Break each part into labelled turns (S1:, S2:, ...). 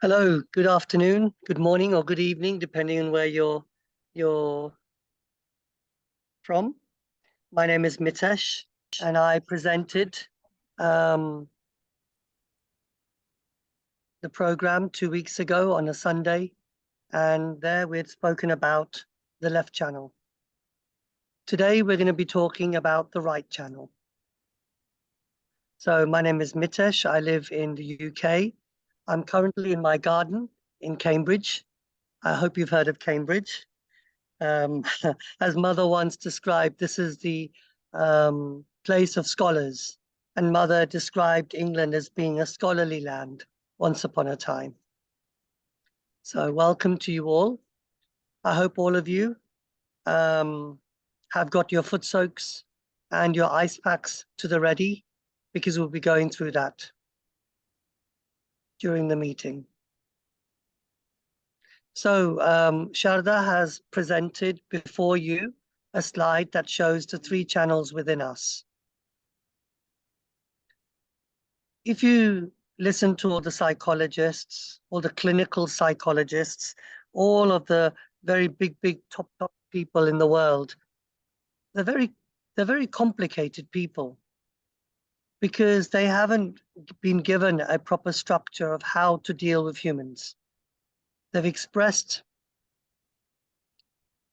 S1: Hello, good afternoon, good morning, or good evening, depending on where you're from. My name is Mitesh, and I presented um, the program 2 weeks ago on a Sunday, and there we had spoken about the left channel. Today we're going to be talking about the right channel. So my name is Mitesh. I live in the UK. I'm currently in my garden in Cambridge. I hope you've heard of Cambridge. As Mother once described, this is the place of scholars. And Mother described England as being a scholarly land once upon a time. So welcome to you all. I hope all of you have got your foot soaks and your ice packs to the ready, because we'll be going through that during the meeting. So Sharda has presented before you a slide that shows the three channels within us. If you listen to all the psychologists, all the clinical psychologists, all of the very big top people in the world, they're very complicated people, because they haven't been given a proper structure of how to deal with humans. They've expressed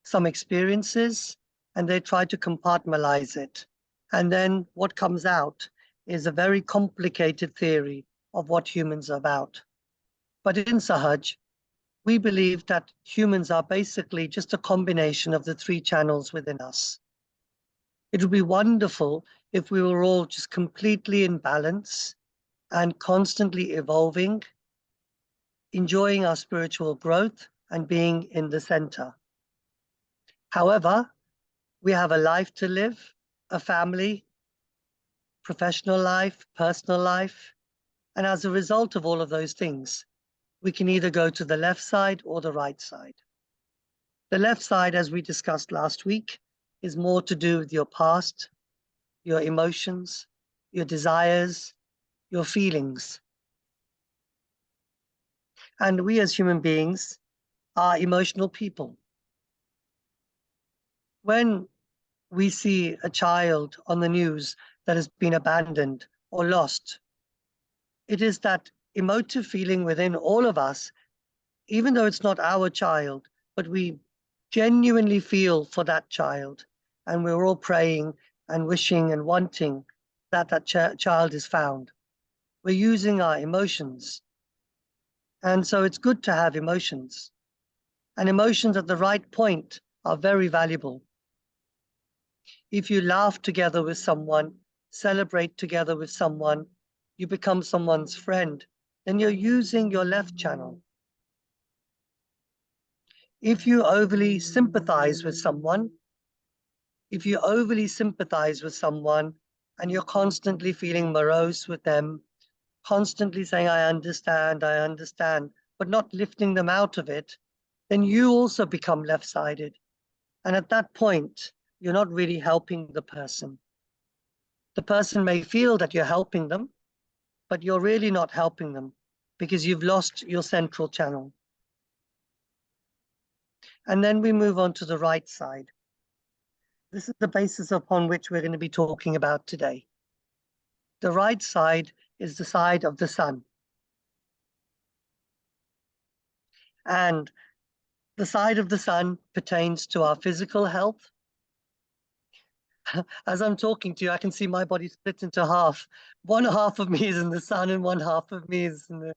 S1: some experiences and they try to compartmentalize it. And then what comes out is a very complicated theory of what humans are about. But in Sahaj, we believe that humans are basically just a combination of the three channels within us. It would be wonderful if we were all just completely in balance and constantly evolving, enjoying our spiritual growth and being in the center. However, we have a life to live, a family, professional life, personal life. And as a result of all of those things, we can either go to the left side or the right side. The left side, as we discussed last week, is more to do with your past, your emotions, your desires, your feelings. And we as human beings are emotional people. When we see a child on the news that has been abandoned or lost, it is that emotive feeling within all of us, even though it's not our child, but we genuinely feel for that child. And we're all praying and wishing and wanting that that child is found. We're using our emotions. And so it's good to have emotions. And emotions at the right point are very valuable. If you laugh together with someone, celebrate together with someone, you become someone's friend, then you're using your left channel. If you overly sympathize with someone, and you're constantly feeling morose with them, constantly saying, I understand, but not lifting them out of it, then you also become left-sided. And at that point, you're not really helping the person. The person may feel that you're helping them, but you're really not helping them because you've lost your central channel. And then we move on to the right side. This is the basis upon which we're going to be talking about today. The right side is the side of the sun. And the side of the sun pertains to our physical health. As I'm talking to you, I can see my body split into half. One half of me is in the sun and one half of me is in the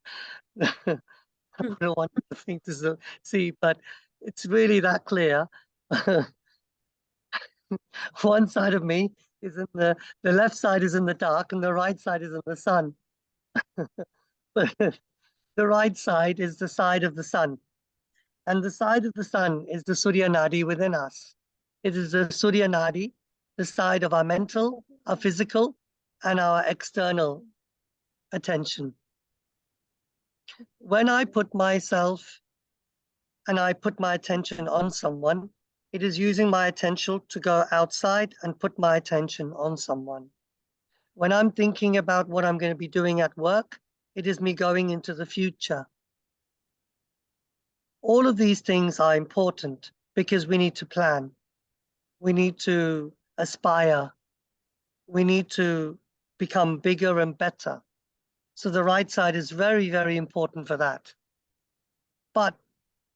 S1: I don't want the thing to see, but it's really that clear. One side of me is in the left side is in the dark and the right side is in the sun. But the right side is the side of the sun. And the side of the sun is the Surya Nadi within us. It is the Surya Nadi, the side of our mental, our physical, and our external attention. When I put myself and I put my attention on someone, it is using my attention to go outside and put my attention on someone. When I'm thinking about what I'm going to be doing at work, it is me going into the future. All of these things are important because we need to plan. We need to aspire. We need to become bigger and better. So the right side is very, very important for that. But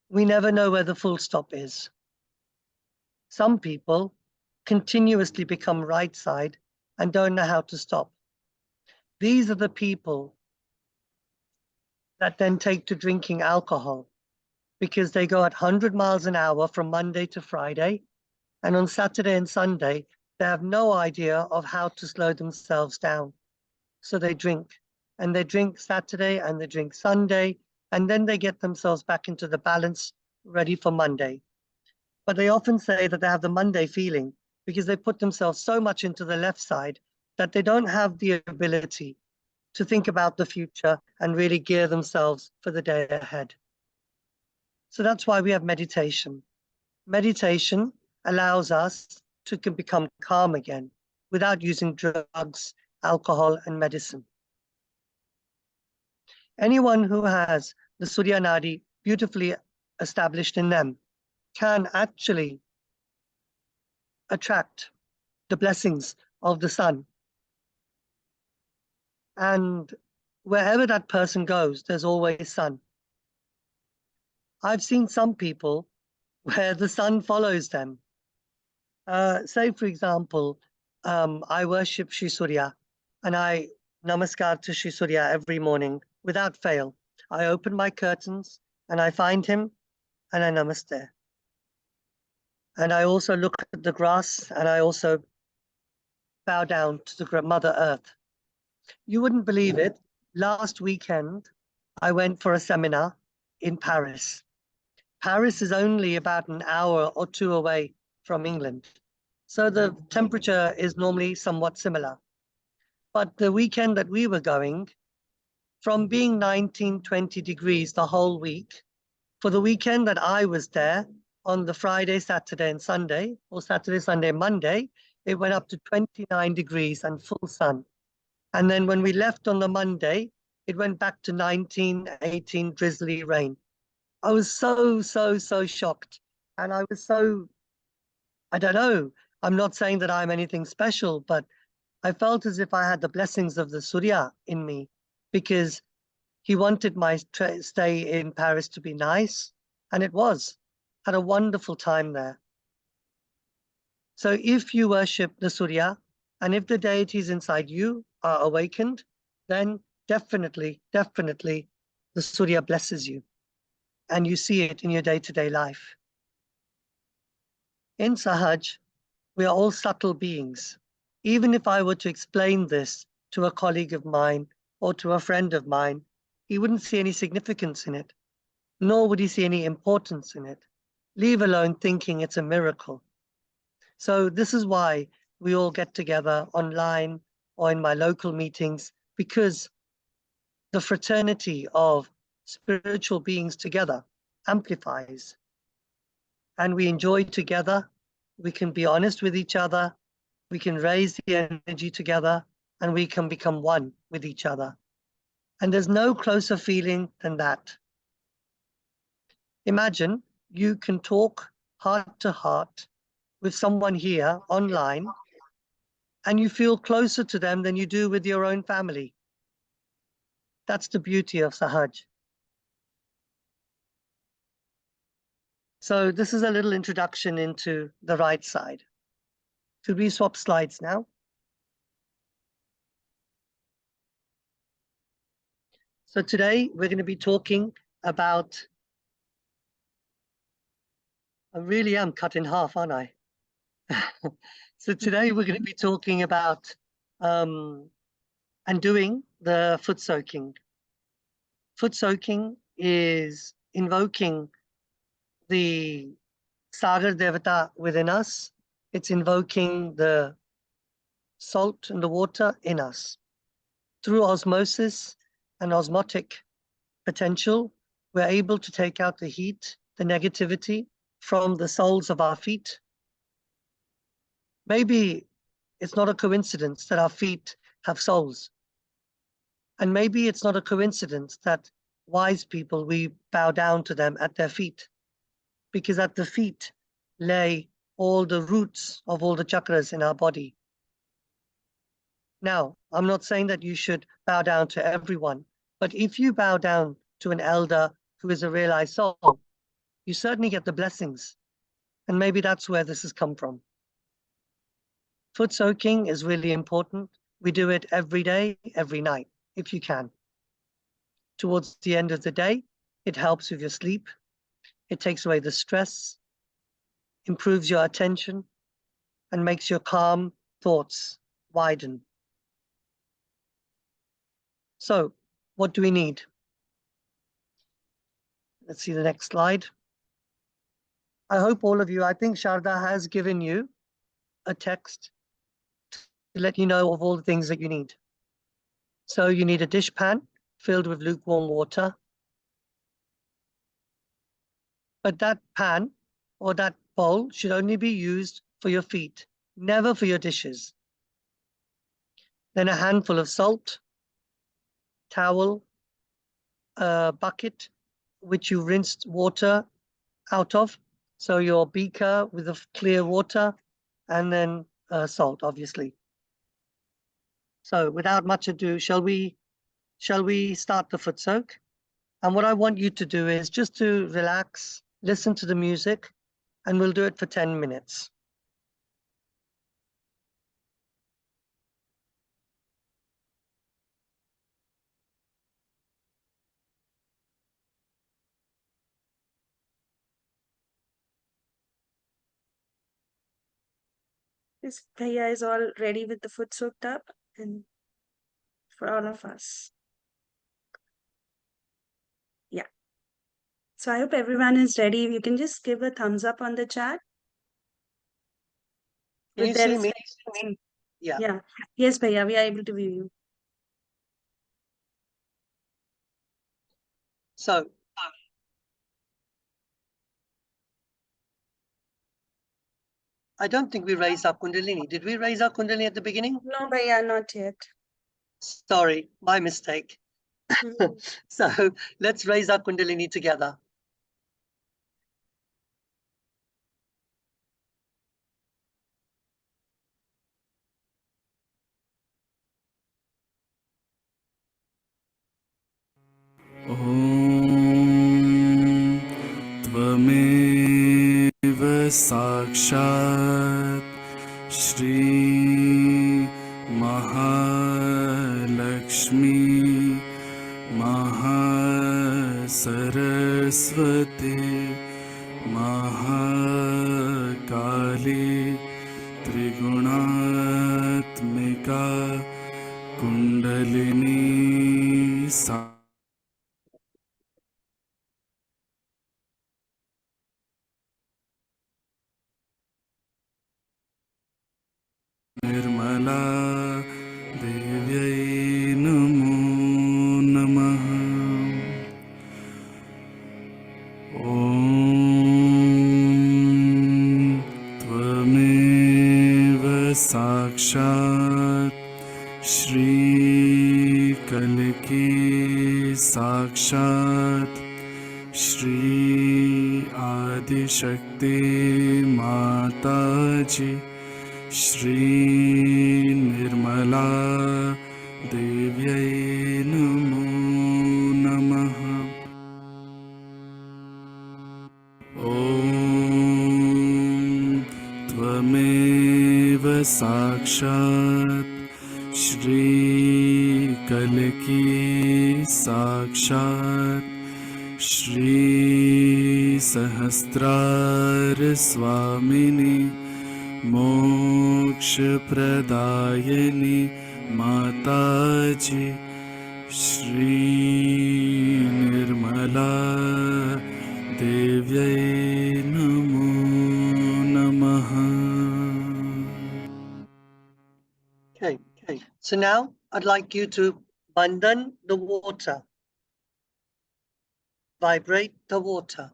S1: we never know where the full stop is. Some people continuously become right side and don't know how to stop. These are the people that then take to drinking alcohol because they go at 100 miles an hour from Monday to Friday. And on Saturday and Sunday, they have no idea of how to slow themselves down. So they drink. And they drink Saturday and they drink Sunday. And then they get themselves back into the balance, ready for Monday. But they often say that they have the Monday feeling because they put themselves so much into the left side that they don't have the ability to think about the future and really gear themselves for the day ahead. So that's why we have meditation. Meditation allows us to become calm again without using drugs, alcohol, and medicine. Anyone who has the Surya Nadi beautifully established in them can actually attract the blessings of the sun. And wherever that person goes, there's always sun. I've seen some people where the sun follows them. Say, for example, I worship Shri Surya and I namaskar to Shri Surya every morning without fail. I open my curtains and I find him and I namaste. And I also look at the grass and I also bow down to the Mother Earth. You wouldn't believe it. Last weekend, I went for a seminar in Paris. Paris is only about an hour or two away from England. So the temperature is normally somewhat similar. But the weekend that we were going, from being 19, 20 degrees the whole week, for the weekend that I was there, on the Friday, Saturday, and Sunday, or Saturday, Sunday, Monday, it went up to 29 degrees and full sun. And then when we left on the Monday, it went back to 19, 18, drizzly rain. I was so shocked. And I was so, I don't know, I'm not saying that I'm anything special, but I felt as if I had the blessings of the Surya in me because he wanted my stay in Paris to be nice. And it was. Had a wonderful time there. So if you worship the Surya and if the deities inside you are awakened, then definitely the Surya blesses you and you see it in your day-to-day life. In Sahaj, we are all subtle beings. Even if I were to explain this to a colleague of mine or to a friend of mine, he wouldn't see any significance in it, nor would he see any importance in it, leave alone thinking it's a miracle. So this is why we all get together online or in my local meetings, because the fraternity of spiritual beings together amplifies. And we enjoy together, we can be honest with each other, we can raise the energy together, and we can become one with each other. And there's no closer feeling than that. Imagine you can talk heart to heart with someone here online, and you feel closer to them than you do with your own family. That's the beauty of Sahaj. So this is a little introduction into the right side. Should we swap slides now? So today we're going to be talking about, I really am cut in half, aren't I? So today we're going to be talking about and doing the foot soaking. Foot soaking is invoking the Sagar Devata within us. It's invoking the salt and the water in us. Through osmosis and osmotic potential, we're able to take out the heat, the negativity from the soles of our feet. Maybe it's not a coincidence that our feet have soles. And maybe it's not a coincidence that wise people, we bow down to them at their feet, because at the feet lay all the roots of all the chakras in our body. Now, I'm not saying that you should bow down to everyone, but if you bow down to an elder who is a realized soul, you certainly get the blessings. And maybe that's where this has come from. Foot soaking is really important. We do it every day, every night, if you can. Towards the end of the day, it helps with your sleep. It takes away the stress, improves your attention, and makes your calm thoughts widen. So, what do we need? Let's see the next slide. I hope all of you, I think Sharda has given you a text to let you know of all the things that you need. So you need a dish pan filled with lukewarm water. But that pan or that bowl should only be used for your feet, never for your dishes. Then a handful of salt, towel, a bucket which you rinsed water out of. So your beaker with the clear water, and then salt, obviously. So without much ado, shall we start the foot soak? And what I want you to do is just to relax, listen to the music, and we'll do it for 10 minutes.
S2: This Bhaiya is all ready with the foot soaked up and for all of us. Yeah. So I hope everyone is ready. You can just give a thumbs up on the chat.
S1: Can you see me? Yeah.
S2: Yeah. Yes, Bhaiya, we are able to view you.
S1: So I don't think we raised our Kundalini. Did we raise our Kundalini at the beginning?
S2: No, Bhaiya, not yet.
S1: Sorry, my mistake.
S2: Mhm.
S1: So let's raise our Kundalini together.
S3: ॐ त्वमेव साक्षात् श्री महालक्ष्मी महासरस्वती महाकाली त्रिगुणात्मिका कुण्डलिनी सा निर्मला देव्यै नमो नमः ॐ त्वमेव साक्षात् श्रीकल्की साक्षात् श्री आदिशक्ति माताजी श्री निर्मला देव्यै नमो नमः ॐ त्वमेव साक्षात् श्रीकल्की साक्षात् श्री सहस्रारस्वामिनी मोक्षप्रदायिनी माताजी श्री निर्मला देव्यै नमो नमः
S1: Okay. So now I'd like you to bandhan the water. Vibrate the water.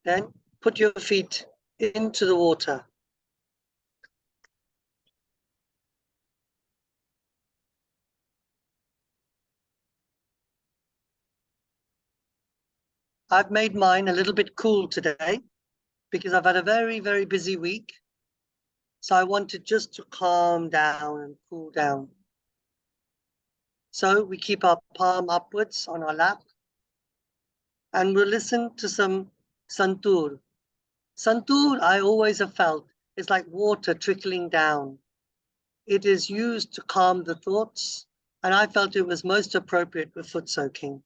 S1: Then put your feet into the water. I've made mine a little bit cool today because I've had a very, very busy week. So I wanted just to calm down and cool down. So we keep our palm upwards on our lap and we'll listen to some santur. Santur, I always have felt, is like water trickling down. It is used to calm the thoughts, and I felt it was most appropriate with foot soaking.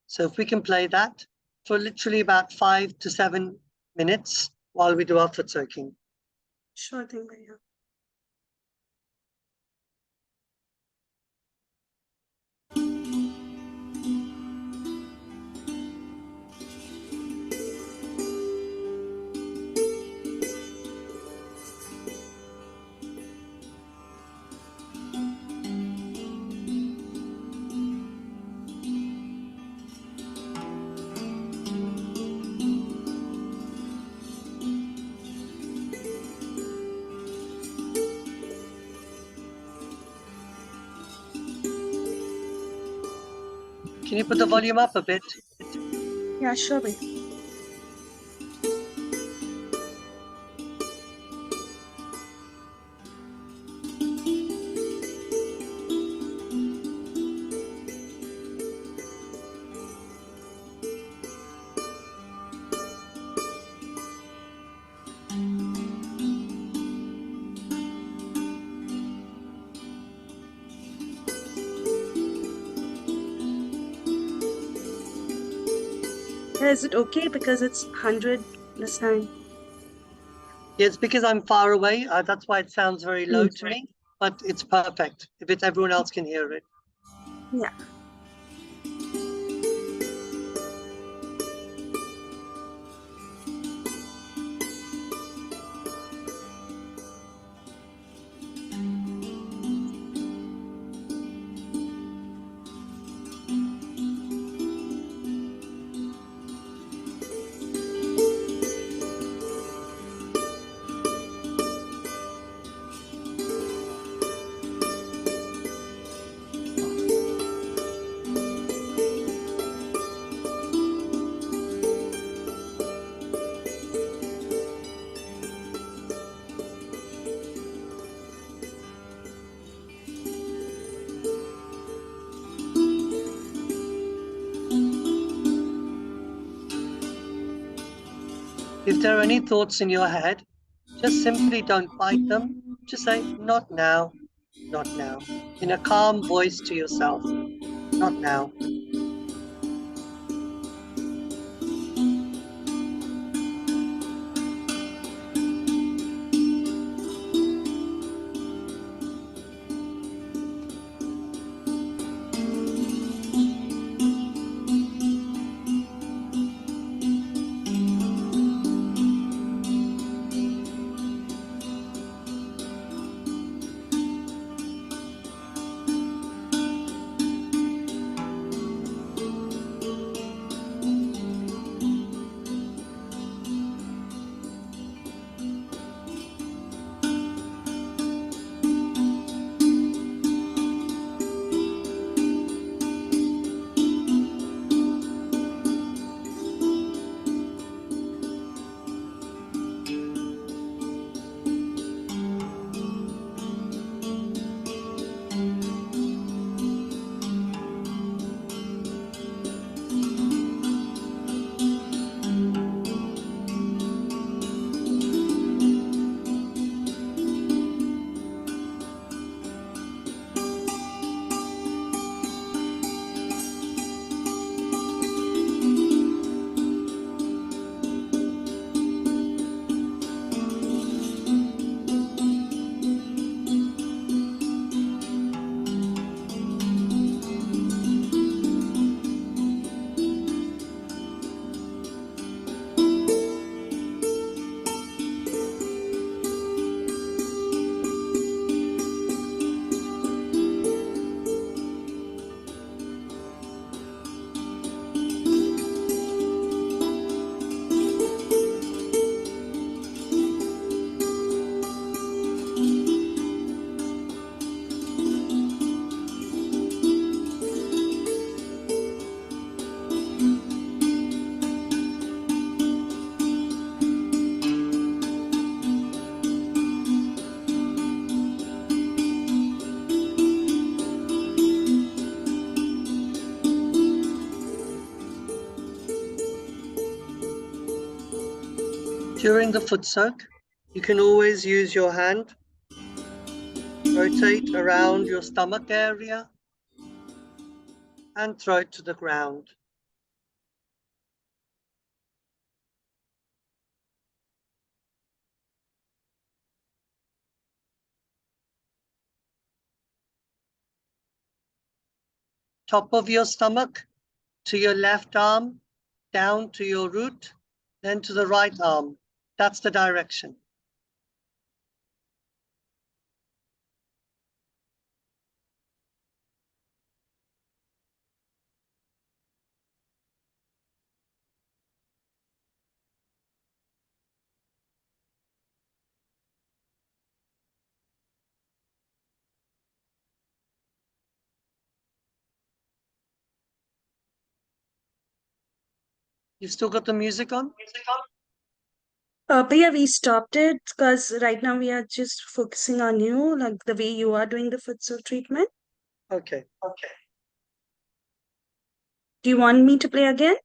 S1: So if we can play that for literally about 5 to 7 minutes while we do our foot soaking.
S2: Sure thing, Bhaiya.
S1: Can you put the volume up a bit?
S2: Yeah, sure, Bhaiya. Yeah, is it okay because it's 100 this time?
S1: Yes, because I'm far away. That's why it sounds very low to me, but it's perfect if it's everyone else can hear it.
S2: Yeah.
S1: If there are any thoughts in your head, just simply don't fight them. Just say, not now, not now, in a calm voice to yourself, not now. During the foot soak, you can always use your hand, rotate around your stomach area, and throw it to the ground. Top of your stomach to your left arm, down to your root, then to the right arm. That's the direction. You've still got the music on?
S2: But yeah, we stopped it because right now we are just focusing on you, like the way you are doing the foot soak treatment.
S1: Okay.
S2: Do you want me to play again?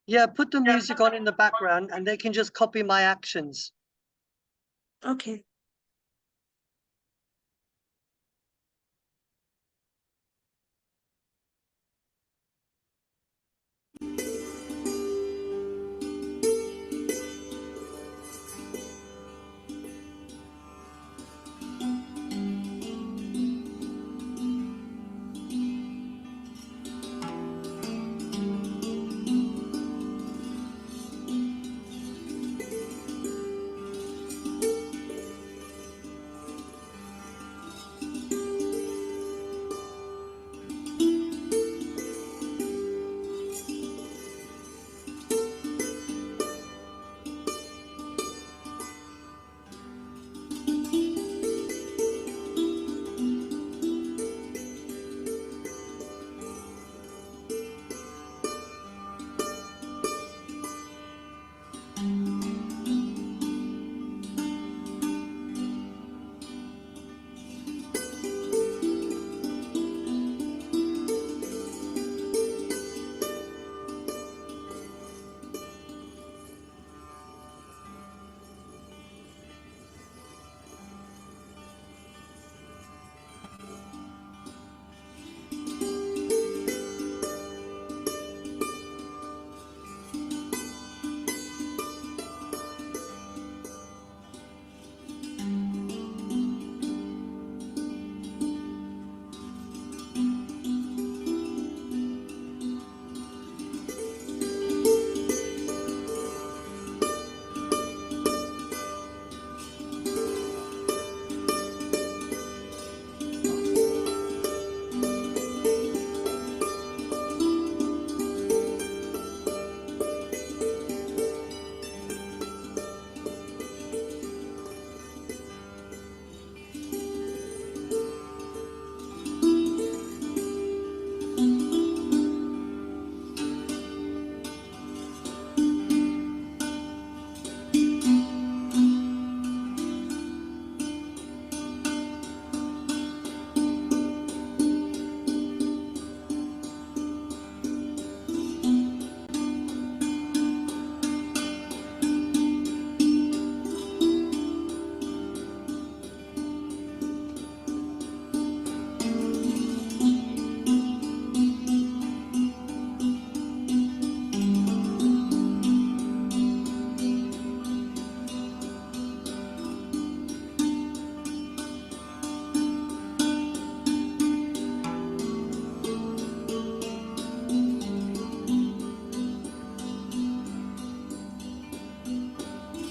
S1: Yeah, put the music on in the background and they can just copy my actions.
S2: Okay.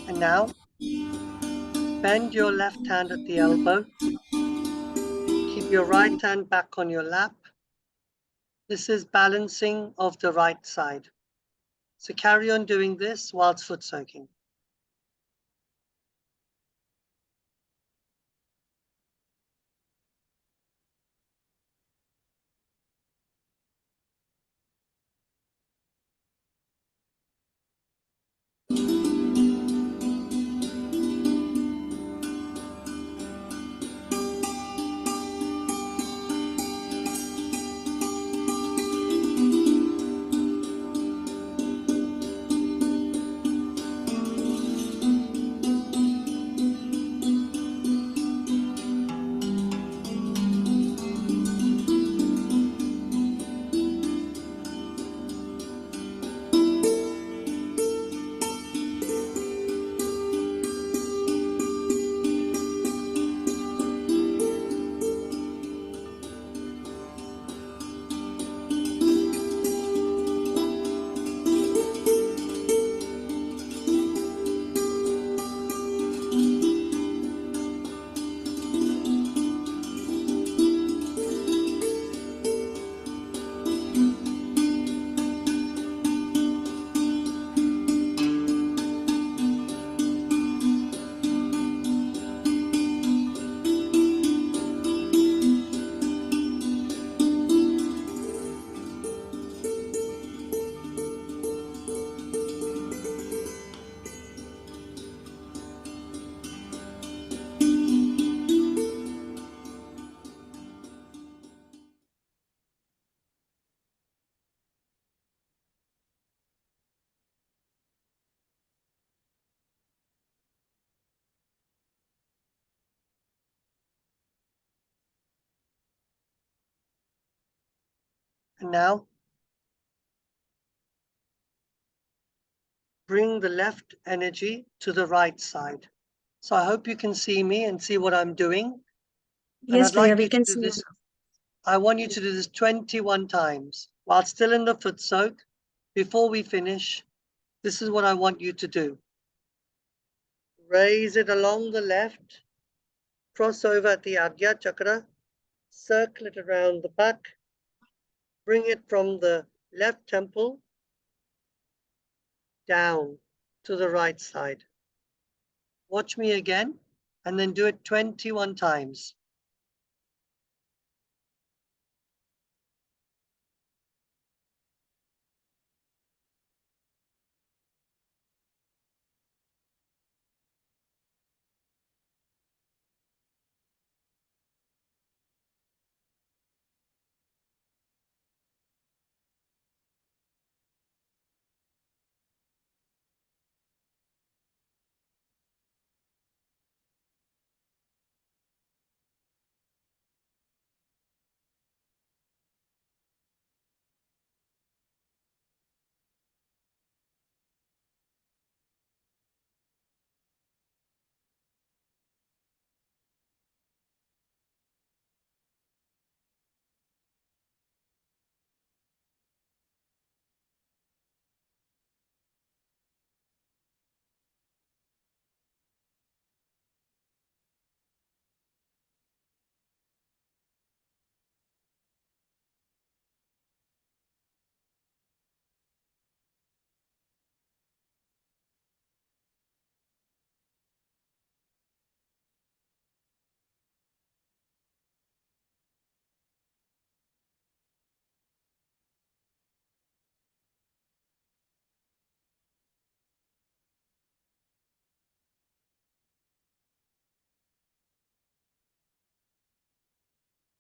S1: And now, bend your left hand at the elbow. Keep your right hand back on your lap. This is balancing of the right side. So carry on doing this whilst foot soaking. And now bring the left energy to the right side. So I hope you can see me and see what I'm doing. And
S2: Yes,
S1: I'd like
S2: Bhaiya, we
S1: you to
S2: can
S1: do
S2: see you.
S1: this. I want you to do this 21 times while still in the foot soak. Before we finish, this is what I want you to do. Raise it along the left, cross over at the Adya Chakra, circle it around the back, bring it from the left temple down to the right side. Watch me again, and then do it 21 times.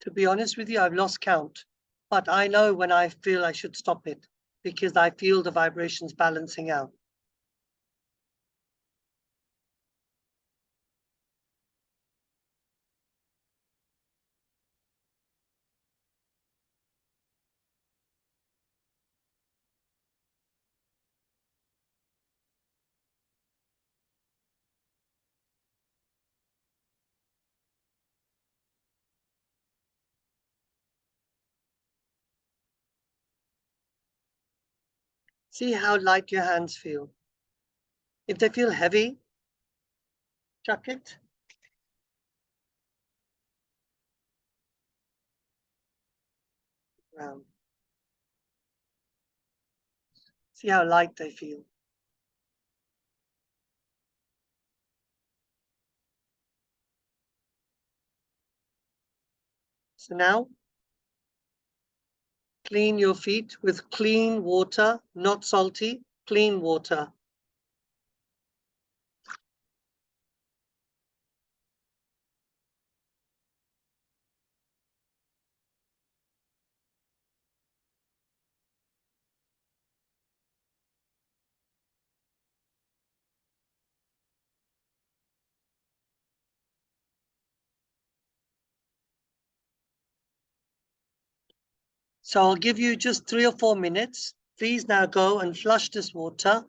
S1: To be honest with you, I've lost count, but I know when I feel I should stop it because I feel the vibrations balancing out. See how light your hands feel. If they feel heavy, chuck it. Round. See how light they feel. So now, clean your feet with clean water, not salty, clean water. So I'll give you just 3 or 4 minutes. Please now go and flush this water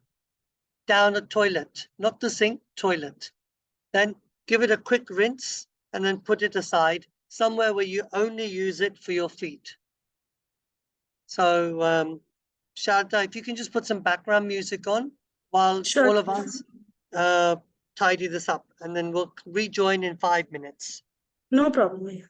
S1: down a toilet, not the sink, toilet. Then give it a quick rinse and then put it aside somewhere where you only use it for your feet. So, Sharda, if you can just put some background music on while
S2: Sure.
S1: all of us tidy this up, and then we'll rejoin in 5 minutes.
S2: No problem, Bhaiya.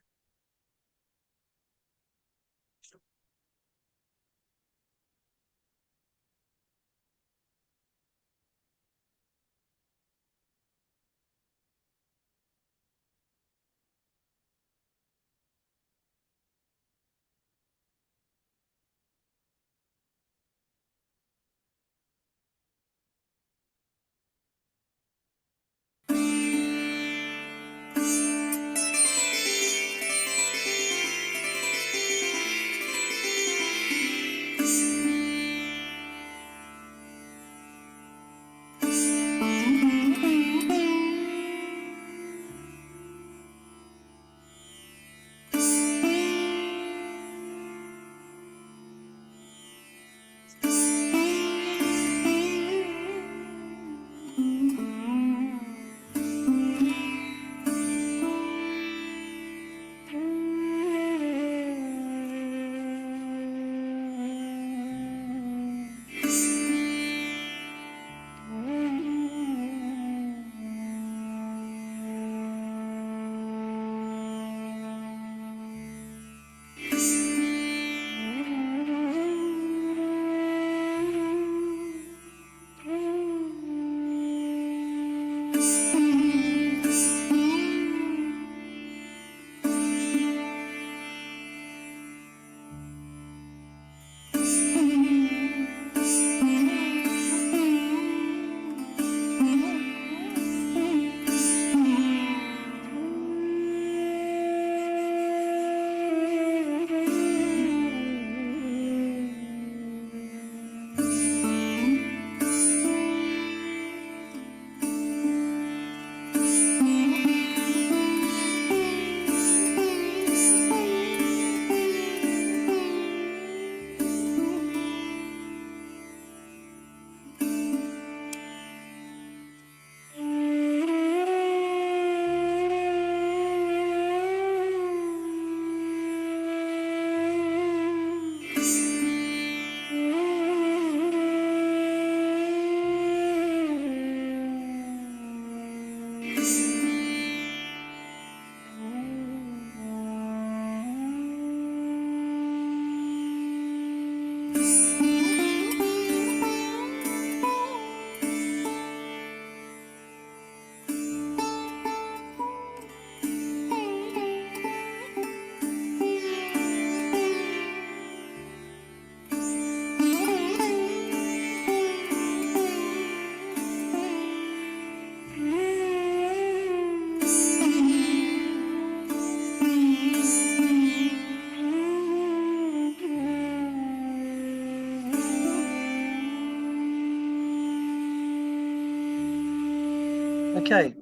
S1: Okay.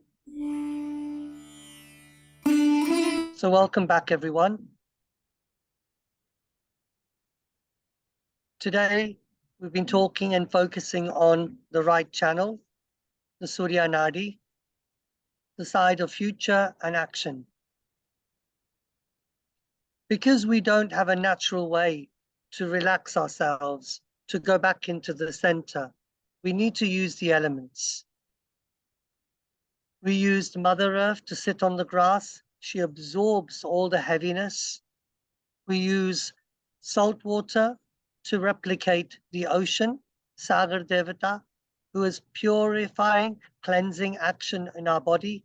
S1: So welcome back, everyone. Today, we've been talking and focusing on the right channel, the Surya Nadi, the side of future and action. Because we don't have a natural way to relax ourselves, to go back into the center, we need to use the elements. We used Mother Earth to sit on the grass. She absorbs all the heaviness. We use salt water to replicate the ocean, Sagar Devata, who is purifying, cleansing action in our body.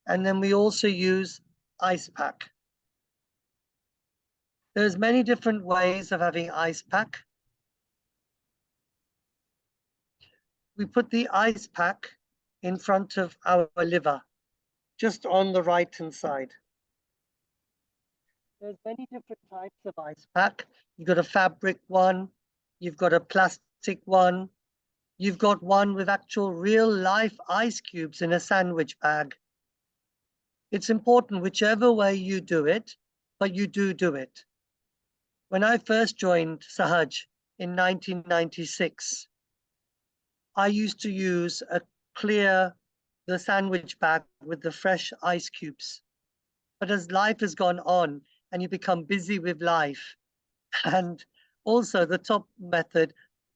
S1: And then we also use ice pack. There's many different ways of having ice pack. We put the ice pack in front of our liver, just on the right-hand side. There's many different types of ice pack. You've got a fabric one, you've got a plastic one, you've got one with actual real life ice cubes in a sandwich bag. It's important whichever way you do it, but you do it. When I first joined Sahaj in 1996, I used to use the sandwich bag with the fresh ice cubes. But as life has gone on and you become busy with life, and also the top method,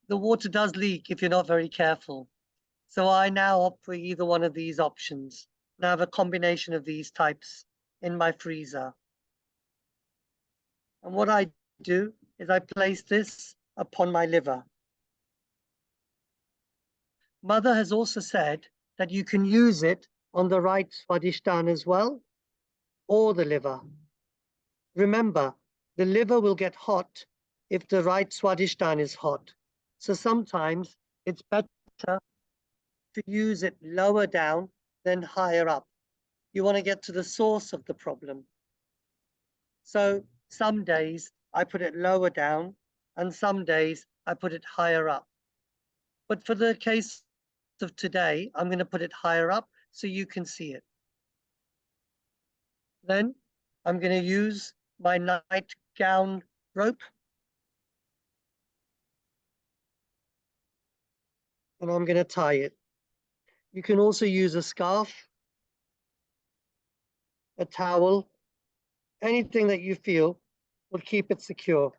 S1: the water does leak if you're not very careful. So I now opt for either one of these options. And I have a combination of these types in my freezer. And what I do is I place this upon my liver. Mother has also said that you can use it on the right Swadhisthana as well, or the liver. Remember, the liver will get hot if the right Swadhisthana is hot. So sometimes it's better to use it lower down than higher up. You want to get to the source of the problem. So some days I put it lower down and some days I put it higher up. But for the case of today, I'm going to put it higher up so you can see it. Then I'm going to use my nightgown rope. And I'm going to tie it. You can also use a scarf, a towel, anything that you feel will keep it secure.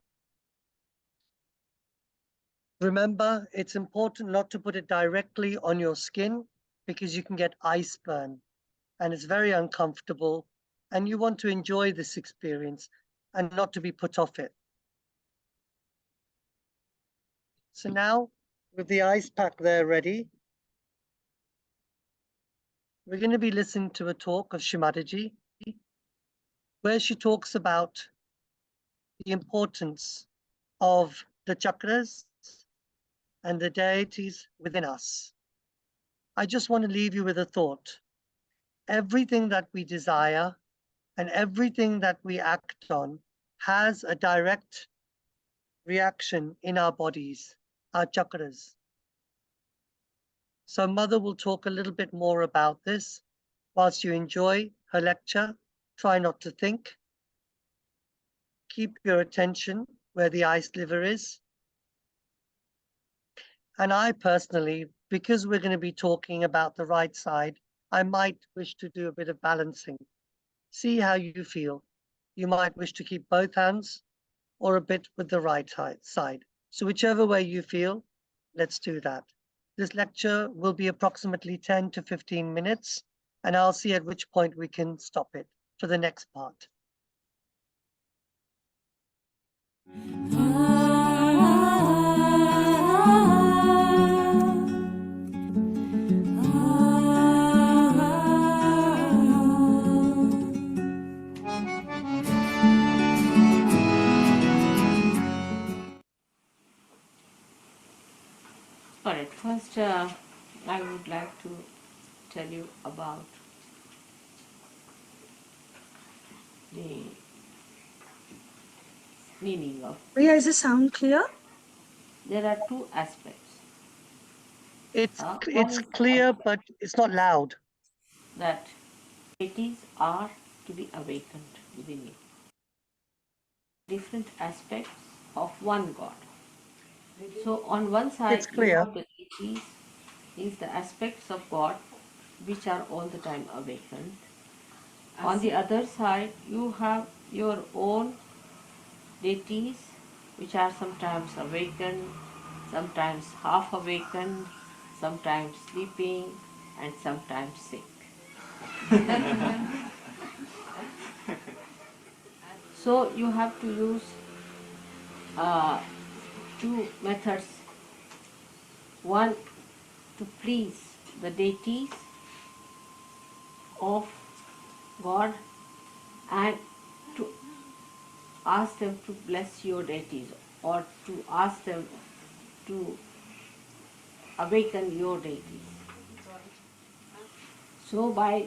S1: Remember, it's important not to put it directly on your skin because you can get ice burn and it's very uncomfortable and you want to enjoy this experience and not to be put off it. So now with the ice pack there ready, we're going to be listening to a talk of Shimataji where she talks about the importance of the chakras and the deities within us. I just want to leave you with a thought. Everything that we desire and everything that we act on has a direct reaction in our bodies, our chakras. So Mother will talk a little bit more about this. Whilst you enjoy her lecture, try not to think. Keep your attention where the ice liver is. And I personally, because we're going to be talking about the right side, I might wish to do a bit of balancing. See how you feel. You might wish to keep both hands or a bit with the right side. So whichever way you feel, let's do that. This lecture will be approximately 10 to 15 minutes, and I'll see at which point we can stop it for the next part.
S4: All right, first I would like to tell you about the meaning of.
S2: Priya, is the sound clear?
S4: There are two aspects. One
S1: it's
S4: is the
S1: clear,
S4: aspect
S1: but it's not loud.
S4: that deities are to be awakened within you. Different aspects of one God. So on one side
S1: It's
S4: you
S1: clear.
S4: have the deities, is the aspects of God which are all the time awakened. On the other side you have your own deities which are sometimes awakened, sometimes half awakened, sometimes sleeping, and sometimes sick. So you have to use uh, two methods. One, to please the deities of God and to ask them to bless your deities or to ask them to awaken your deities. So by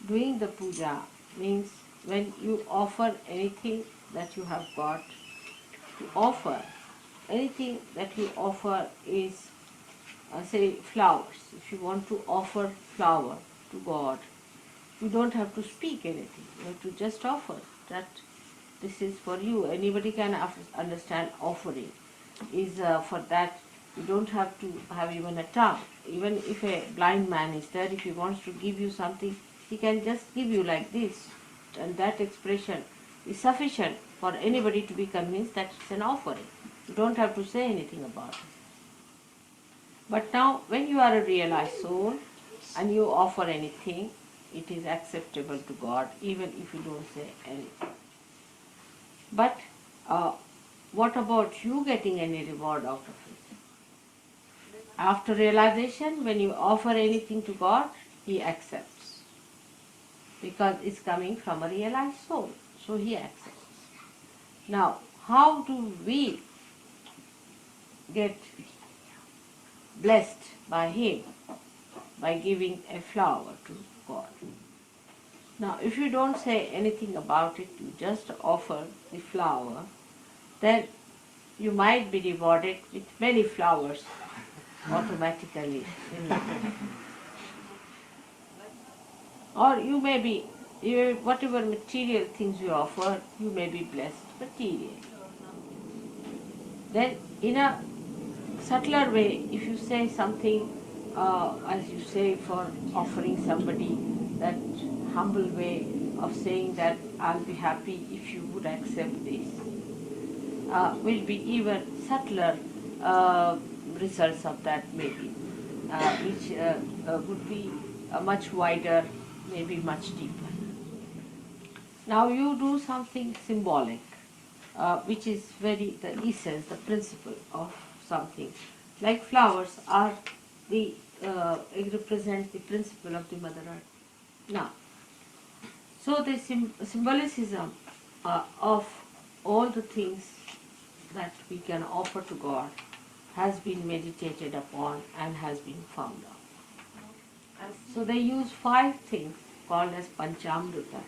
S4: doing the puja means when you offer anything that you have got, to offer anything that you offer is say flowers. If you want to offer flower to God, you don't have to speak anything. You have to just offer that this is for you. Anybody can understand offering is for that. You don't have to have even a tongue. Even if a blind man is there, if he wants to give you something, he can just give you like this. And that expression is sufficient for anybody to be convinced that it's an offering. You don't have to say anything about it. But now, when you are a realized soul and you offer anything, it is acceptable to God, even if you don't say anything. But what about you getting any reward out of it? After realization, when you offer anything to God, He accepts. Because it's coming from a realized soul, so He accepts. Now, how do we get blessed by Him? By giving a flower to God. Now, if you don't say anything about it, you just offer the flower, then you might be rewarded with many flowers automatically. Or you may be, whatever material things you offer, you may be blessed materially. Then, in a subtler way, if you say something, as you say for offering somebody, that humble way of saying that I'll be happy if you would accept this, will be even subtler results of that maybe, which would be much wider, maybe much deeper. Now you do something symbolic, which is very the essence, the principle of something. Like flowers are the it represents the principle of the Mother Earth. Now, so the symbolicism of all the things that we can offer to God has been meditated upon and has been found out. So they use 5 things called as Panchamrita,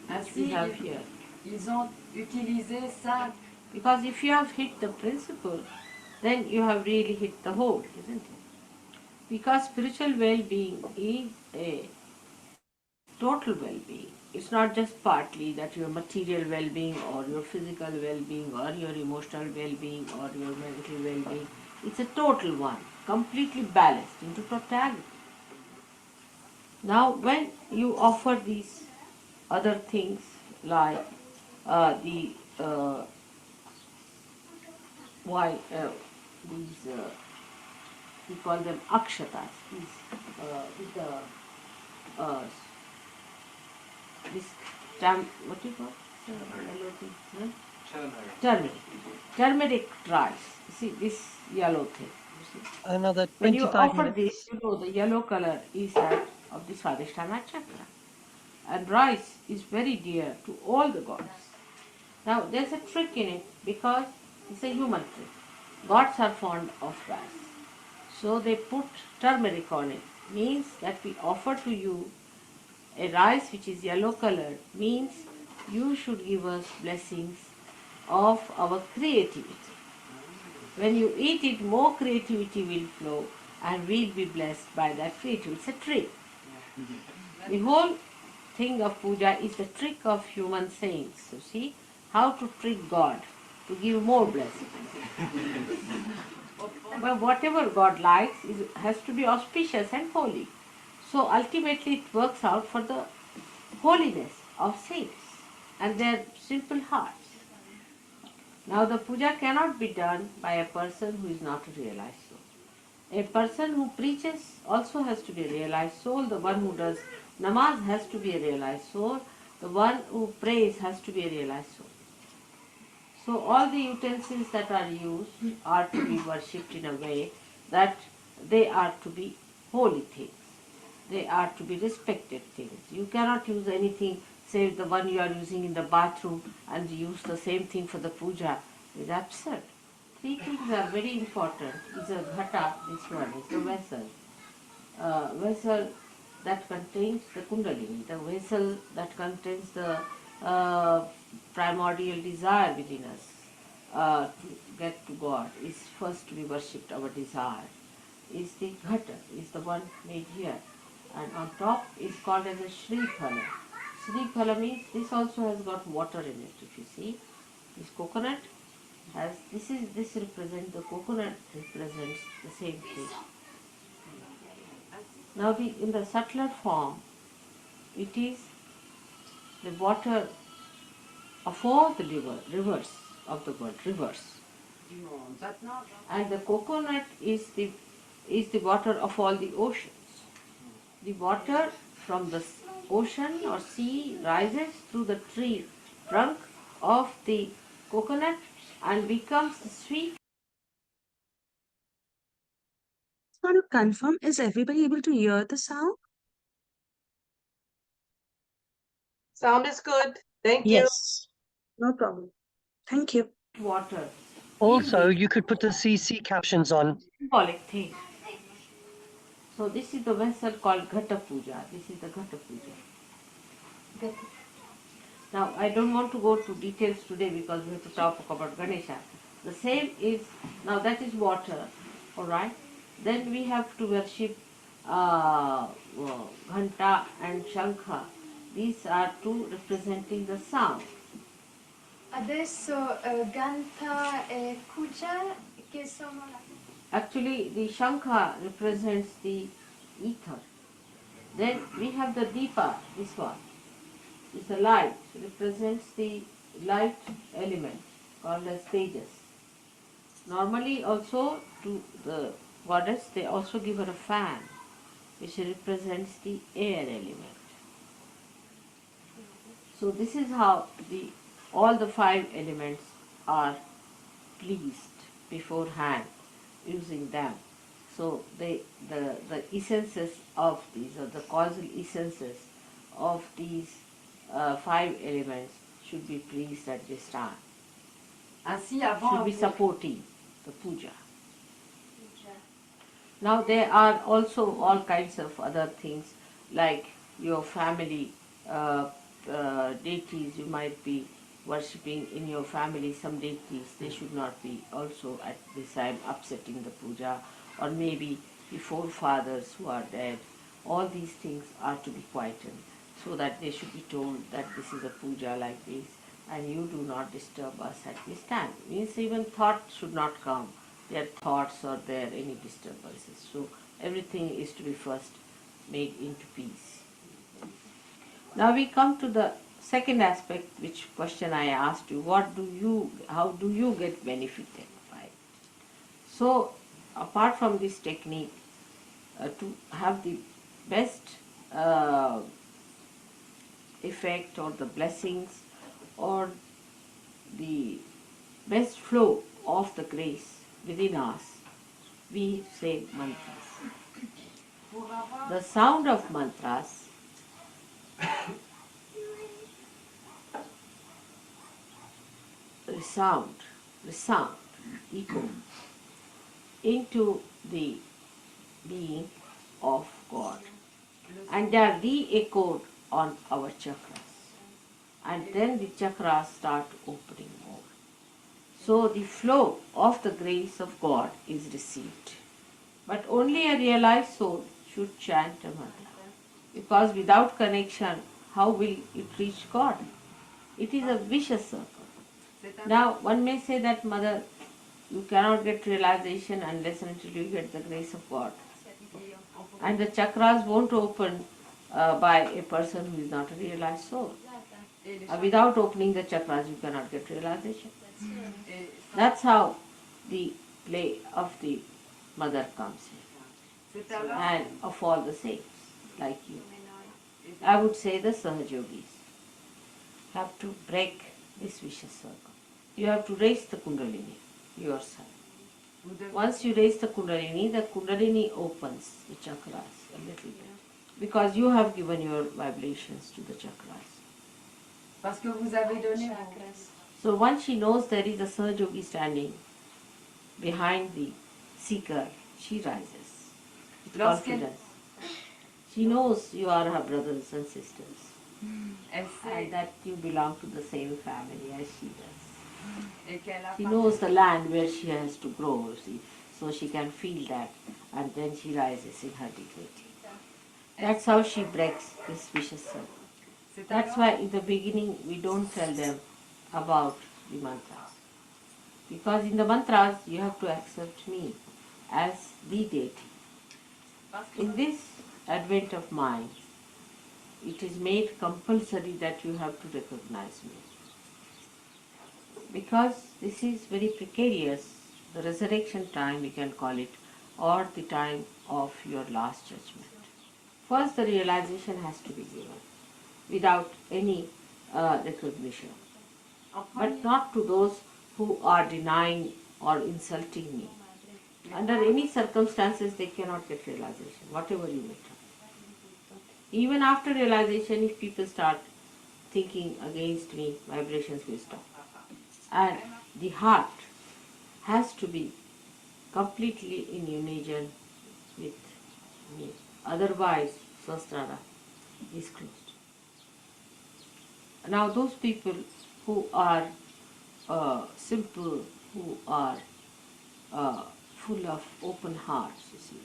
S4: as we
S5: Ainsi,
S4: have here.
S5: ils ont utilisé ça.
S4: Because if you have hit the principle, then you have really hit the whole, isn't it? Because spiritual well-being is a total well-being. It's not just partly that your material well-being or your physical well-being or your emotional well-being or your mental well-being. It's a total one, completely balanced into totality. Now, when you offer these other things like the why these we call them akshatas, these with the uh, this what do you call yellow thing? Huh? Turmeric rice. See this yellow thing. You see?
S1: Another
S4: When you
S1: 25
S4: offer this,
S1: minutes.
S4: you know the yellow color is that of the Swadhisthana chakra. And rice is very dear to all the gods. Now there's a trick in it because it's a human trick. Gods are fond of rice. So they put turmeric on it. Means that we offer to you a rice which is yellow colored, means you should give us blessings of our creativity. When you eat it, more creativity will flow and we'll be blessed by that creativity. It's a trick. The whole thing of puja is the trick of human saints. You see, how to trick God to give more blessings. But whatever God likes has to be auspicious and holy. So ultimately it works out for the holiness of saints and their simple hearts. Now the puja cannot be done by a person who is not a realized soul. A person who preaches also has to be a realized soul. The one who does namaz has to be a realized soul. The one who prays has to be a realized soul. So all the utensils that are used are to be worshipped in a way that they are to be holy things. They are to be respected things. You cannot use anything save the one you are using in the bathroom and use the same thing for the puja. It is absurd. Three things are very important. Is a ghata, this one is the vessel. Vessel that contains the kundalini, the vessel that contains the primordial desire within us to get to God is first to be worshipped. Our desire is the ghata, is the one made here, and on top is called as a Shriphala. Shriphala means this also has got water in it. If you see, this coconut has this represents the coconut represents the same thing. Now in the subtler form, it is the water of all the rivers of the world, rivers. And the coconut is the water of all the oceans. The water from the ocean or sea rises through the tree trunk of the coconut and becomes sweet.
S2: Just want to confirm, is everybody able to hear the sound?
S6: Sound is good. Thank you.
S2: Yes. No problem. Thank you.
S4: Water.
S1: Also, you could put the CC captions on.
S4: Symbolic thing. So this is the vessel called Ghata Puja. This is the Ghata Puja. Now I don't want to go to details today because we have to talk about Ganesha. The same is, now that is water, alright. Then we have to worship Ghanta and Shankha. These are two representing the sound.
S7: Adesso Ganta e Puja che sono la...
S4: Actually, the Shankha represents the ether. Then we have the Deepa, this one. It's a light, represents the light element called as Tejas. Normally also to the goddess they also give her a fan which represents the air element. So this is how all the five elements are pleased beforehand using them. So the essences of these, or the causal essences of these five elements should be pleased at this time.
S5: Ainsi, avant
S4: Should be
S5: vous-
S4: supporting the puja. Now there are also all kinds of other things like your family deities you might be worshipping in your family, some deities, they should not be also at this time upsetting the puja, or maybe the forefathers who are dead. All these things are to be quietened so that they should be told that this is a puja like this and you do not disturb us at this time. Means even thought should not come, their thoughts or their any disturbances. So everything is to be first made into peace. Now we come to the second aspect, which question I asked you, how do you get benefited by it? So apart from this technique, to have the best effect or the blessings or the best flow of the grace within us, we say mantras. The sound of mantras resound, echo into the being of God, and they are re-echoed on our chakras, and then the chakras start opening more. So the flow of the grace of God is received. But only a realized soul should chant a mantra. Because without connection, how will it reach God? It is a vicious circle. Now, one may say that, Mother, you cannot get realization unless and until you get the grace of God. And the chakras won't open by a person who is not a realized soul. Without opening the chakras, you cannot get realization. That's how the play of the Mother comes in. And of all the saints, like you. I would say the Sahajogis have to break this vicious circle. You have to raise the Kundalini yourself. Once you raise the Kundalini opens the chakras a little bit. Because you have given your vibrations to the chakras.
S5: Parce que vous avez donné vos...
S7: Chakras.
S4: So once she knows there is a Sahajogi standing behind the seeker, she rises with confidence. She knows you are her brothers and sisters.
S5: Elle sait
S4: And that you belong to the same family as she does.
S5: et qu'elle a
S4: She
S5: pas...
S4: knows the land where she has to grow, see, so she can feel that, and then she rises in her dignity. That's how she breaks this vicious circle.
S5: C'est
S4: That's
S5: alors...
S4: why in the beginning we don't tell them about the mantras. Because in the mantras you have to accept me as the deity. In this advent of mind, it is made compulsory that you have to recognize me. Because this is very precarious, the resurrection time we can call it, or the time of your last judgment. First the realization has to be given without any recognition. But not to those who are denying or insulting me. Under any circumstances they cannot get realization, whatever you may try. Even after realization, if people start thinking against me, vibrations will stop. And the heart has to be completely in unison with me. Otherwise, Sahasrara is closed. Now those people who are simple, who are full of open hearts, you see,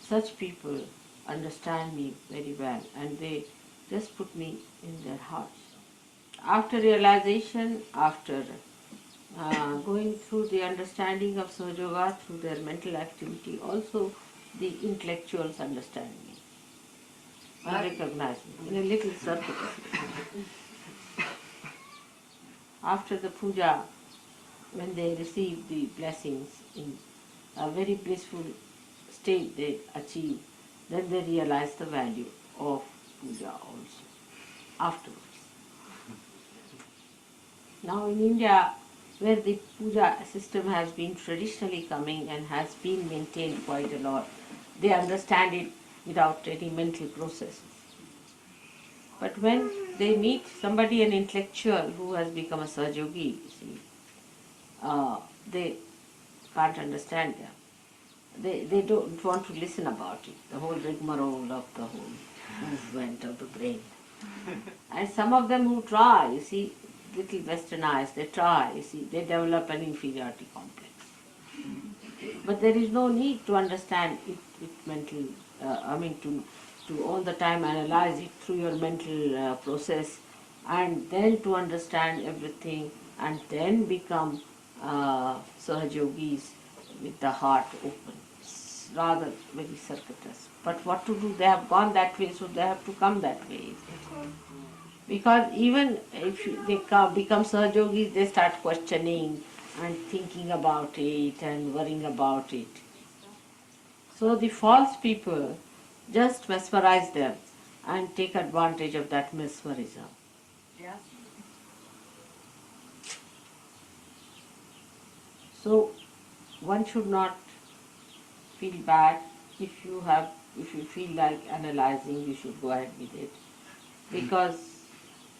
S4: such people understand me very well and they just put me in their hearts. After realization, after going through the understanding of Sahajoga through their mental activity, also the intellectuals understand me and recognize me in a little circle. After the puja, when they receive the blessings in a very blissful state they achieve, then they realize the value of puja also afterwards. Now in India, where the puja system has been traditionally coming and has been maintained quite a lot, they understand it without any mental processes. But when they meet somebody, an intellectual who has become a Sahajogi, you see, they can't understand them. They don't want to listen about it, the whole rigmarole of the whole movement of the brain. And some of them who try, you see, little westernized, they try, you see, they develop an inferiority complex. But there is no need to understand it with mental, to all the time analyze it through your mental process and then to understand everything and then become Sahajogis with the heart open. It's rather very circuitous. But what to do? They have gone that way, so they have to come that way. Because even if they become Sahajogis, they start questioning and thinking about it and worrying about it. So the false people just mesmerize them and take advantage of that mesmerism.
S5: Yes.
S4: So one should not feel bad. If you feel like analyzing, you should go ahead with it. Because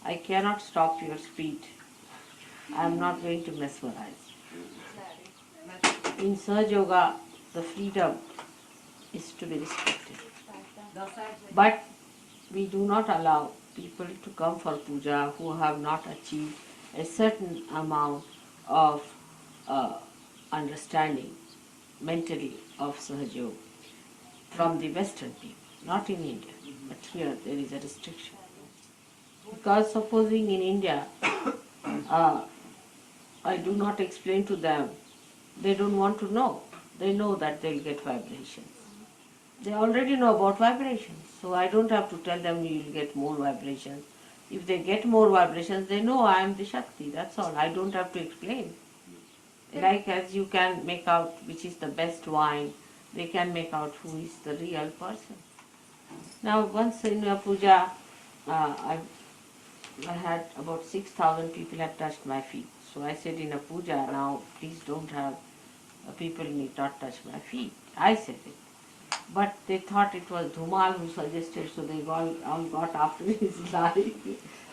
S4: I cannot stop your speed. I am not going to mesmerize. In Sahaja Yoga, the freedom is to be respected. But we do not allow people to come for puja who have not achieved a certain amount of understanding mentally of Sahaja Yoga from the Western people, not in India, but here there is a restriction. Because supposing in India, I do not explain to them, they don't want to know. They know that they'll get vibrations. They already know about vibrations, so I don't have to tell them you'll get more vibrations. If they get more vibrations, they know I am the Shakti, that's all. I don't have to explain. Like as you can make out which is the best wine, they can make out who is the real person. Now once in a puja, I had about 6,000 people had touched my feet. So I said in a puja, now please don't have, people need not touch my feet. I said it. But they thought it was Dhumal who suggested, so they all got after his life.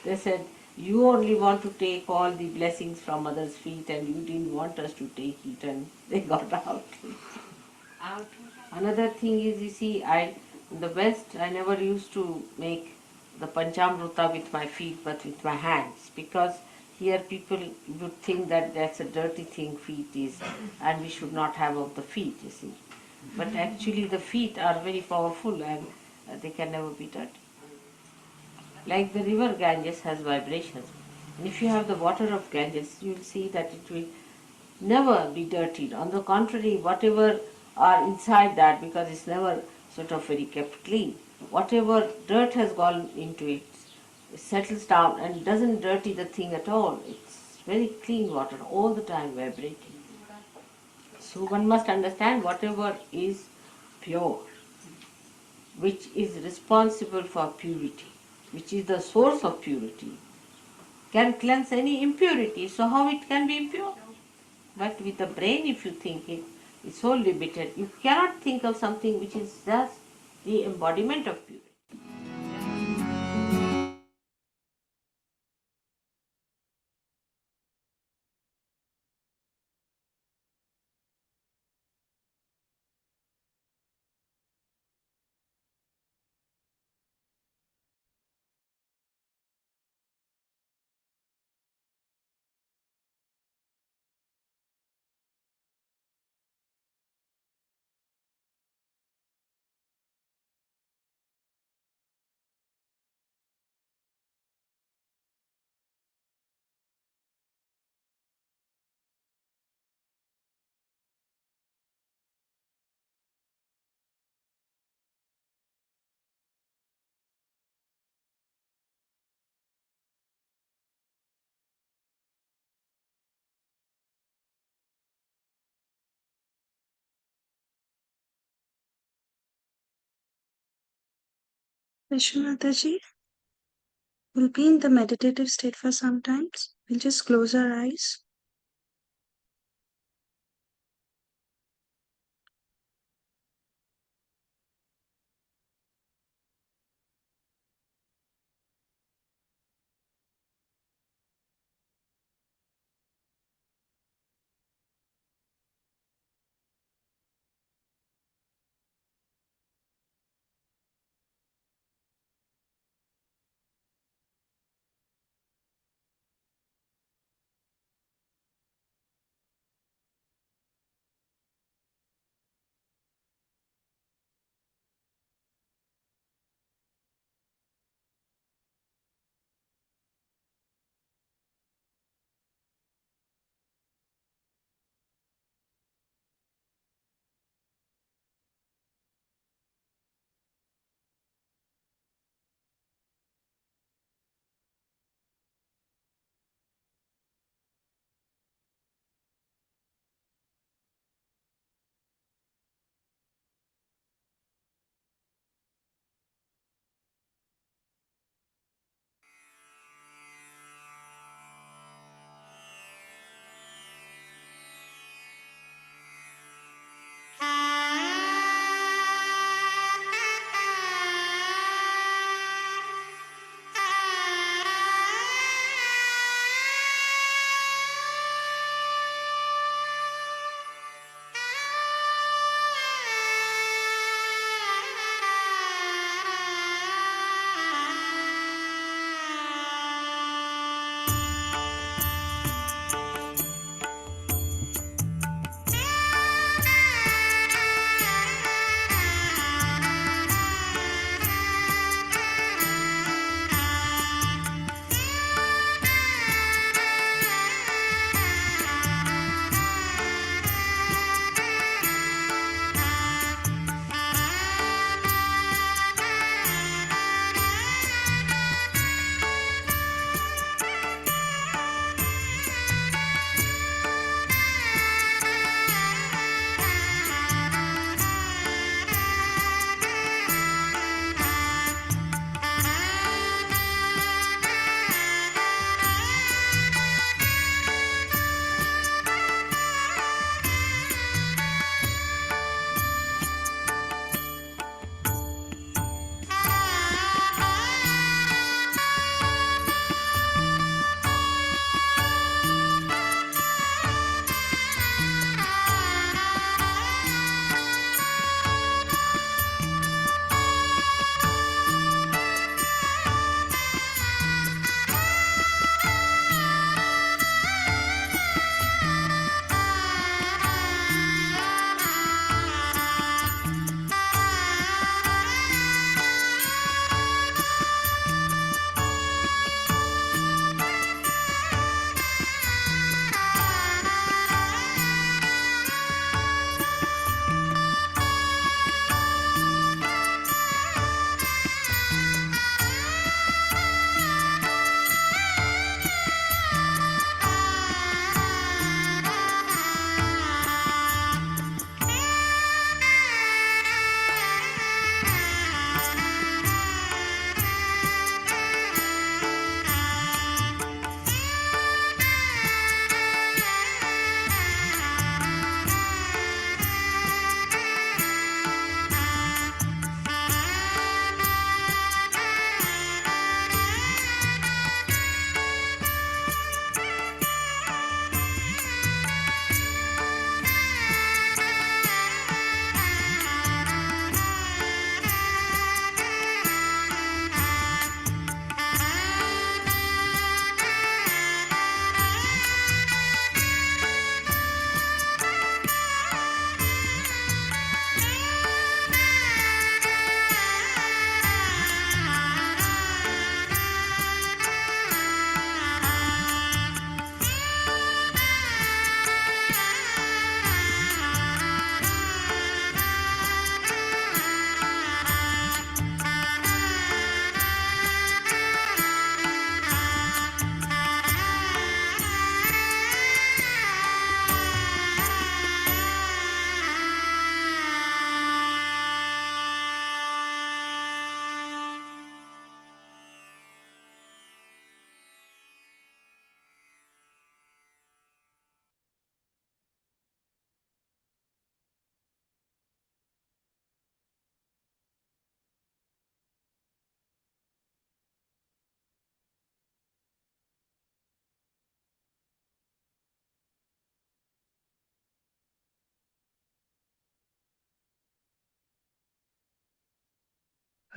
S4: They said, you only want to take all the blessings from others' feet and you didn't want us to take it, and they got out. Another thing is, you see, in the West, I never used to make the Panchamrita with my feet but with my hands, because here people would think that that's a dirty thing, feet is, and we should not have of the feet, you see. But actually the feet are very powerful and they can never be dirty. Like the river Ganges has vibrations. And if you have the water of Ganges, you will see that it will never be dirtied. On the contrary, whatever are inside that, because it's never sort of very kept clean, whatever dirt has gone into it, it settles down and doesn't dirty the thing at all. It's very clean water, all the time vibrating. So one must understand whatever is pure, which is responsible for purity, which is the source of purity, can cleanse any impurity. So how it can be impure? But with the brain, if you think it, it's so limited. You cannot think of something which is just the embodiment of purity.
S2: Vishwanath we'll be in the meditative state for some times. We'll just close our eyes.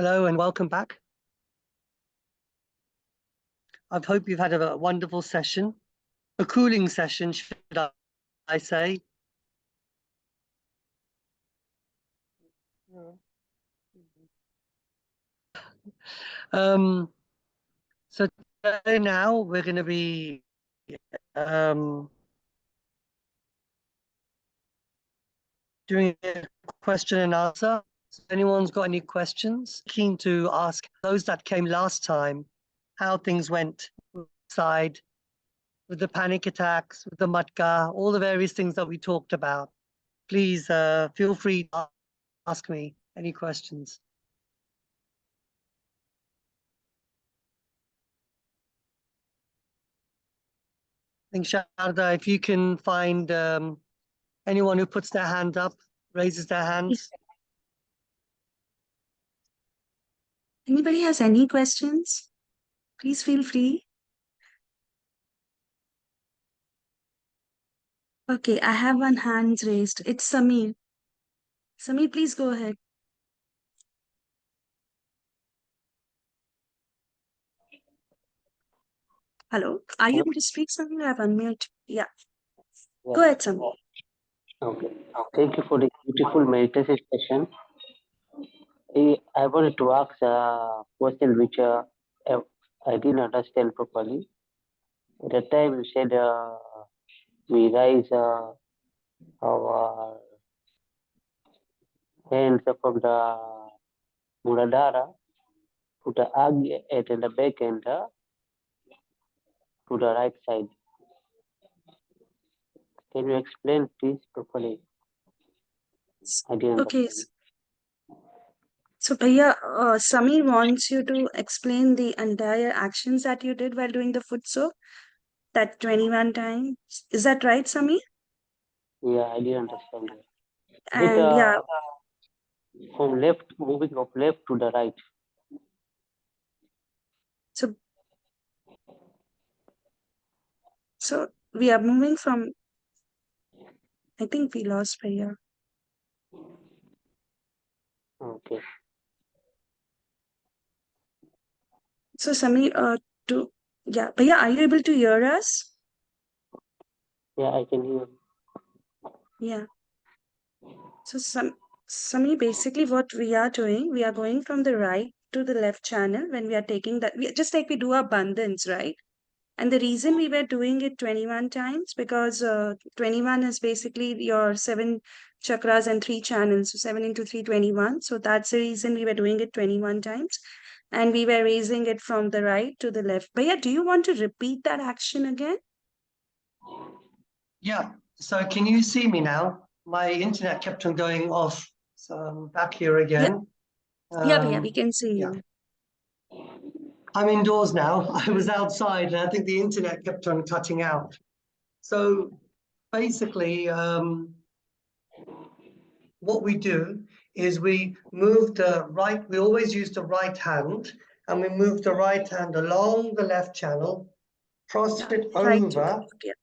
S1: Hello and welcome back. I hope you've had a wonderful session, a cooling session, should I say. So today now we're going to be doing a question and answer. So if anyone's got any questions, keen to ask those that came last time how things went inside with the panic attacks, with the matka, all the various things that we talked about. Please feel free to ask me any questions. I think Sharda, if you can find anyone who puts their hand up, raises their hands.
S2: Anybody has any questions? Please feel free. Okay, I have one hand raised. It's Samir. Samir, please go ahead. Hello, are you able to speak, Samir? I have unmute. Yeah. Go ahead, Samir.
S8: Okay. Thank you for the beautiful meditation session. I wanted to ask a question which I didn't understand properly. At the time you said we raise our hands from the Muladhara to the Agya at the back end to the right side. Can you explain please properly? I didn't
S2: Okay.
S8: understand.
S2: So, Bhaiya, Samir wants you to explain the entire actions that you did while doing the foot soak, that 21 times. Is that right, Samir?
S8: Yeah, I didn't understand that.
S2: And yeah,
S8: From left, moving from left to the right.
S2: so we are moving from, I think we lost Bhaiya.
S8: Okay.
S2: So, Samir, Bhaiya, are you able to hear us?
S8: Yeah, I can hear.
S2: Yeah. So, Samir, basically what we are doing, we are going from the right to the left channel when we are taking that, just like we do our bandhans, right? And the reason we were doing it 21 times because 21 is basically your 7 chakras and 3 channels, so 7 into 3, 21. So that's the reason we were doing it 21 times. And we were raising it from the right to the left. But yeah, do you want to repeat that action again?
S1: Yeah, so can you see me now? My internet kept on going off. So I'm back here again.
S2: Yeah, we can see
S1: yeah.
S2: you.
S1: I'm indoors now. I was outside and I think the internet kept on cutting out. So basically, what we do is we move the right, we always use the right hand and we move the right hand along the left channel, cross it
S2: Right.
S1: over,
S2: Yeah.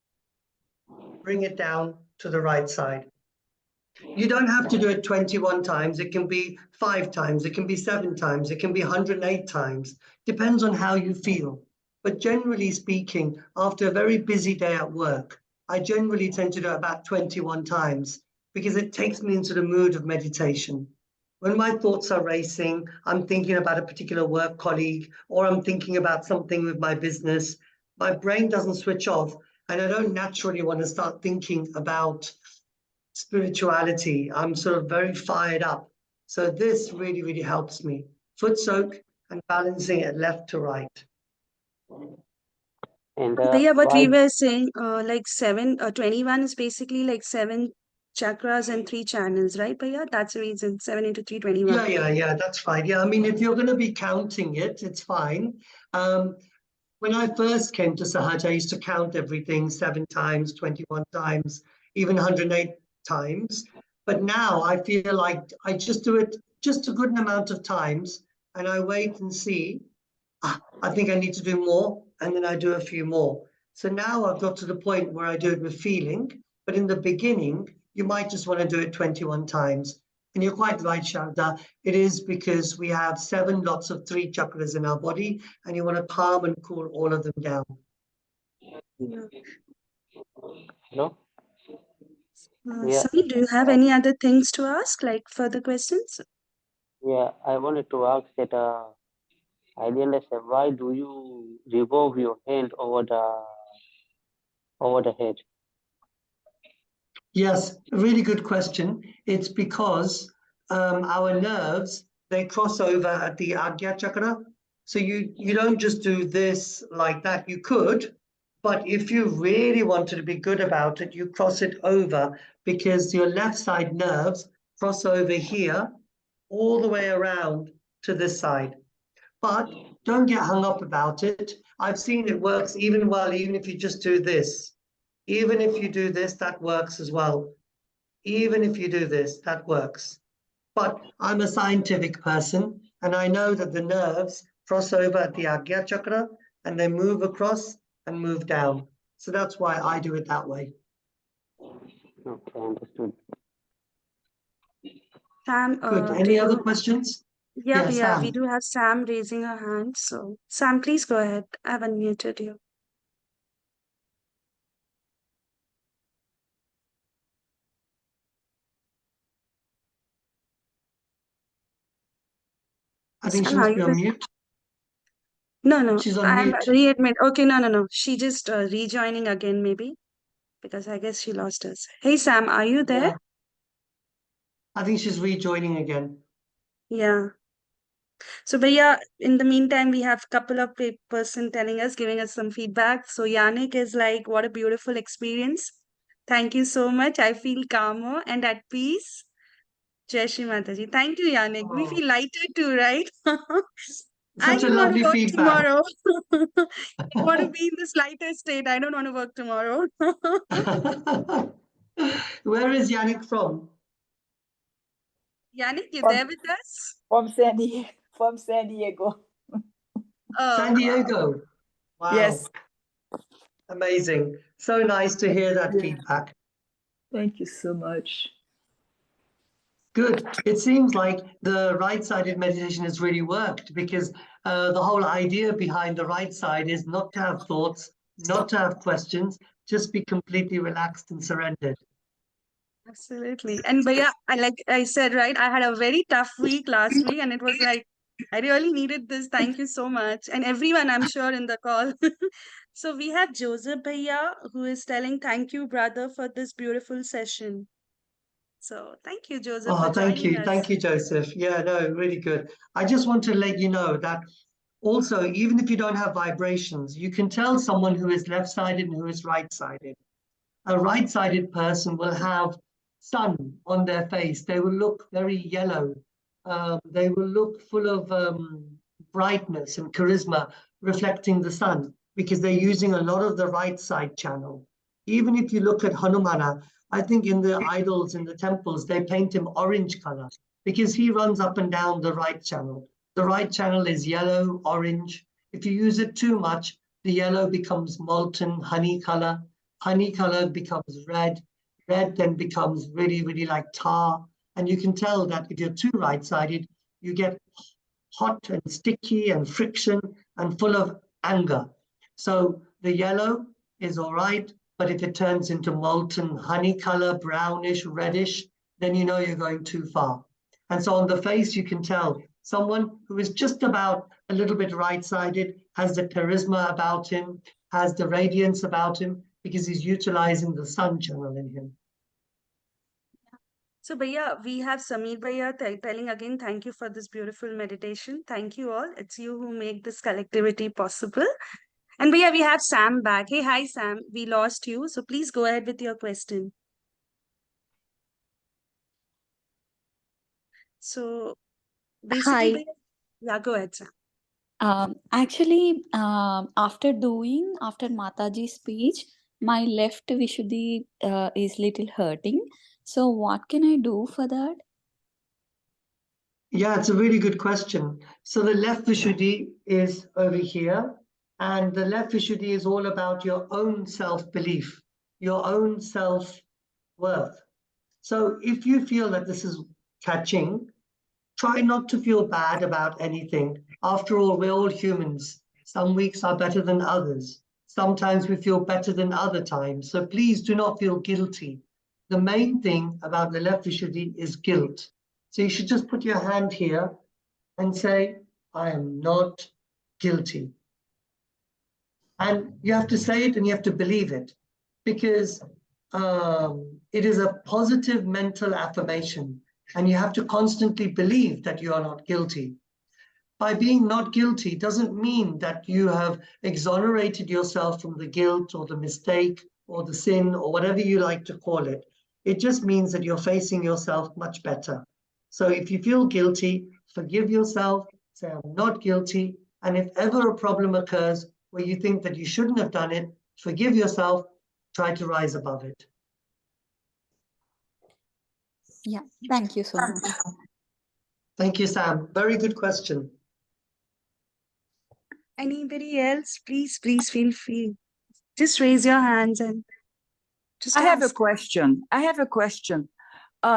S1: bring it down to the right side. You don't have to do it 21 times. It can be 5 times. It can be 7 times. It can be 108 times. Depends on how you feel. But generally speaking, after a very busy day at work, I generally tend to do it about 21 times because it takes me into the mood of meditation. When my thoughts are racing, I'm thinking about a particular work colleague, or I'm thinking about something with my business, my brain doesn't switch off, and I don't naturally want to start thinking about spirituality. I'm sort of very fired up. So this really, really helps me. Foot soak and balancing it left to right.
S8: And
S2: Bhaiya, what
S8: why?
S2: we were saying, 21 is basically like 7 chakras and 3 channels, right, Bhaiya? That's the reason, 7 into 3, 21.
S1: Yeah, that's fine. Yeah, I mean, if you're going to be counting it, it's fine. When I first came to Sahaj, I used to count everything 7 times, 21 times, even 108 times. But now I feel like I just do it just a good amount of times and I wait and see. I think I need to do more, and then I do a few more. So now I've got to the point where I do it with feeling, but in the beginning, you might just want to do it 21 times. And you're quite right, Sharda. It is because we have 7 lots of 3 chakras in our body, and you want to calm and cool all of them down.
S2: Yeah.
S8: Hello? Yeah.
S2: Sami, do you have any other things to ask, like further questions?
S8: Yeah, I wanted to ask that I didn't understand why do you revolve your hand over the head?
S1: Yes, really good question. It's because our nerves, they cross over at the Agya chakra. So you don't just do this like that. You could, but if you really wanted to be good about it, you cross it over because your left side nerves cross over here all the way around to this side. But don't get hung up about it. I've seen it works even well, even if you just do this. Even if you do this, that works as well. Even if you do this, that works. But I'm a scientific person, and I know that the nerves cross over at the Agya chakra and they move across and move down. So that's why I do it that way.
S8: Okay, understood.
S2: Sam,
S1: Good.
S2: do
S1: Any other
S2: you?
S1: questions?
S2: Yeah,
S1: Yeah,
S2: we
S1: Sam.
S2: do have Sam raising her hand. So, Sam, please go ahead. I've unmuted you.
S1: I think she
S2: Sam, are
S1: must
S2: you
S1: be on mute.
S2: No,
S1: She's on
S2: I'm
S1: mute.
S2: readmit. Okay, no. She just rejoining again, maybe, because I guess she lost us. Hey, Sam, are you there?
S1: Yeah. I think she's rejoining again.
S2: Yeah. So, but yeah, in the meantime, we have a couple of person telling us, giving us some feedback. So, Yannick is like, what a beautiful experience. Thank you so much. I feel calmer and at peace. Jai Shri Mataji. Thank you, Yannick. We
S1: Oh,
S2: feel lighter too, right? I
S1: such a
S2: don't want to
S1: lovely
S2: work
S1: feedback.
S2: tomorrow. I want to be in this lighter state. I don't want to work tomorrow.
S1: Where is Yannick from?
S2: Yannick, you
S9: From,
S2: there with us?
S9: from San Diego.
S1: San
S2: Oh, wow.
S1: Diego. Wow.
S9: Yes.
S1: Amazing. So nice to hear that
S9: Yeah.
S1: feedback.
S9: Thank you so much.
S1: Good. It seems like the right-sided meditation has really worked because the whole idea behind the right side is not to have thoughts, not to have questions, just be completely relaxed and surrendered.
S2: Absolutely. And but yeah, like I said, right, I had a very tough week last week, and it was like I really needed this. Thank you so much. And everyone, I'm sure, in the call. So we have Joseph Bhaiya who is telling thank you, brother, for this beautiful session. So thank you, Joseph, for
S1: Oh, thank
S2: joining
S1: you.
S2: us.
S1: Thank you, Joseph. Yeah, no, really good. I just want to let you know that also, even if you don't have vibrations, you can tell someone who is left-sided and who is right-sided. A right-sided person will have sun on their face. They will look very yellow. They will look full of brightness and charisma, reflecting the sun, because they're using a lot of the right side channel. Even if you look at Hanumana, I think in the idols in the temples, they paint him orange color because he runs up and down the right channel. The right channel is yellow, orange. If you use it too much, the yellow becomes molten honey color. Honey color becomes red. Red then becomes really, really like tar. And you can tell that if you're too right-sided, you get hot and sticky and friction and full of anger. So the yellow is all right, but if it turns into molten honey color, brownish, reddish, then you know you're going too far. And so on the face, you can tell someone who is just about a little bit right-sided, has the charisma about him, has the radiance about him, because he's utilizing the sun channel in him.
S2: So, Bhaiya, we have Sameer Bhaiya telling again, thank you for this beautiful meditation. Thank you all. It's you who make this collectivity possible. And Bhaiya, we have Sam back. Hey, hi, Sam. We lost you. So please go ahead with your question. So basically,
S10: Hi.
S2: Bhaiya, yeah, go ahead, Sam.
S10: Actually, after Mataji's speech, my left Vishuddhi is little hurting. So what can I do for that?
S1: Yeah, it's a really good question. So the left Vishuddhi is over here, and the left Vishuddhi is all about your own self-belief, your own self-worth. So if you feel that this is catching, try not to feel bad about anything. After all, we're all humans. Some weeks are better than others. Sometimes we feel better than other times. So please do not feel guilty. The main thing about the left Vishuddhi is guilt. So you should just put your hand here and say, I am not guilty. And you have to say it and you have to believe it, because it is a positive mental affirmation, and you have to constantly believe that you are not guilty. By being not guilty doesn't mean that you have exonerated yourself from the guilt or the mistake or the sin or whatever you like to call it. It just means that you're facing yourself much better. So if you feel guilty, forgive yourself, say, I'm not guilty. And if ever a problem occurs where you think that you shouldn't have done it, forgive yourself, try to rise above it.
S10: Yeah, thank you so much.
S1: Thank you, Sam. Very good question.
S2: Anybody else? Please feel free. Just raise your hands and just
S9: I have a
S2: ask.
S9: question.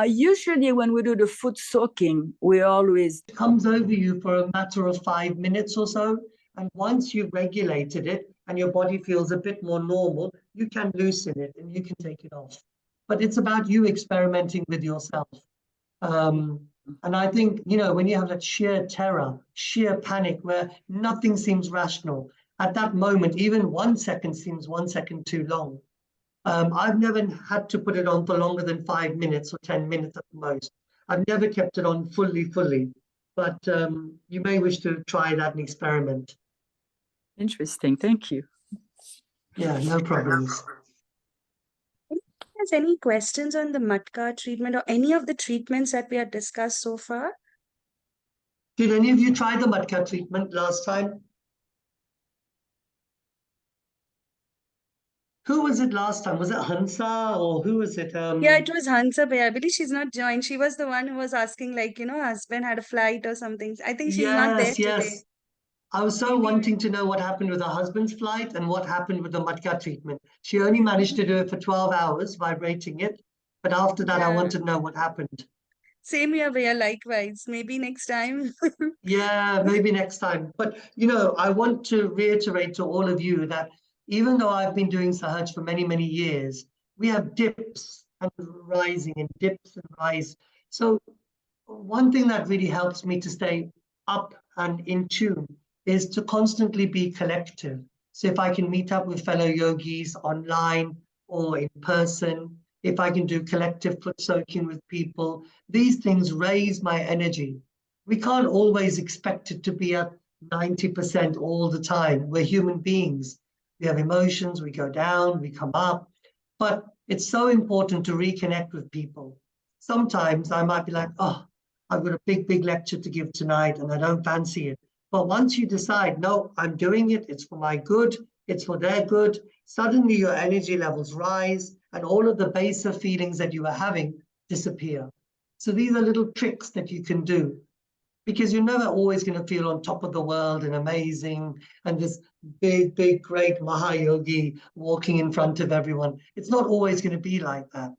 S9: Usually when we do the foot soaking, we always
S1: It comes over you for a matter of 5 minutes or so. And once you've regulated it and your body feels a bit more normal, you can loosen it and you can take it off. But it's about you experimenting with yourself. And I think, when you have that sheer terror, sheer panic where nothing seems rational, at that moment, even 1 second seems 1 second too long. I've never had to put it on for longer than 5 minutes or 10 minutes at the most. I've never kept it on fully, but you may wish to try that and experiment.
S9: Interesting. Thank you.
S1: Yeah, no problems.
S2: Has any questions on the Matka treatment or any of the treatments that we have discussed so far?
S1: Did any of you try the Matka treatment last time? Who was it last time? Was it Hansa or who was it?
S2: Yeah, it was Hansa, but I believe she's not joined. She was the one who was asking, like, husband had a flight or something. I think she's not there today.
S1: Yes. I was so wanting to know what happened with her husband's flight and what happened with the Matka treatment. She only managed to do it for 12 hours, vibrating it. But after that, I
S2: Yeah.
S1: want to know what happened.
S2: Same here, Bhaiya, likewise. Maybe next time.
S1: Yeah, maybe next time. But, I want to reiterate to all of you that even though I've been doing Sahaj for many, many years, we have dips and rising and dips and rise. So one thing that really helps me to stay up and in tune is to constantly be collective. So if I can meet up with fellow yogis online or in person, if I can do collective foot soaking with people, these things raise my energy. We can't always expect it to be at 90% all the time. We're human beings. We have emotions, we go down, we come up. But it's so important to reconnect with people. Sometimes I might be like, oh, I've got a big lecture to give tonight and I don't fancy it. But once you decide, no, I'm doing it, it's for my good, it's for their good, suddenly your energy levels rise and all of the baser feelings that you were having disappear. So these are little tricks that you can do, because you're never always going to feel on top of the world and amazing and this big, great Mahayogi walking in front of everyone. It's not always going to be like that.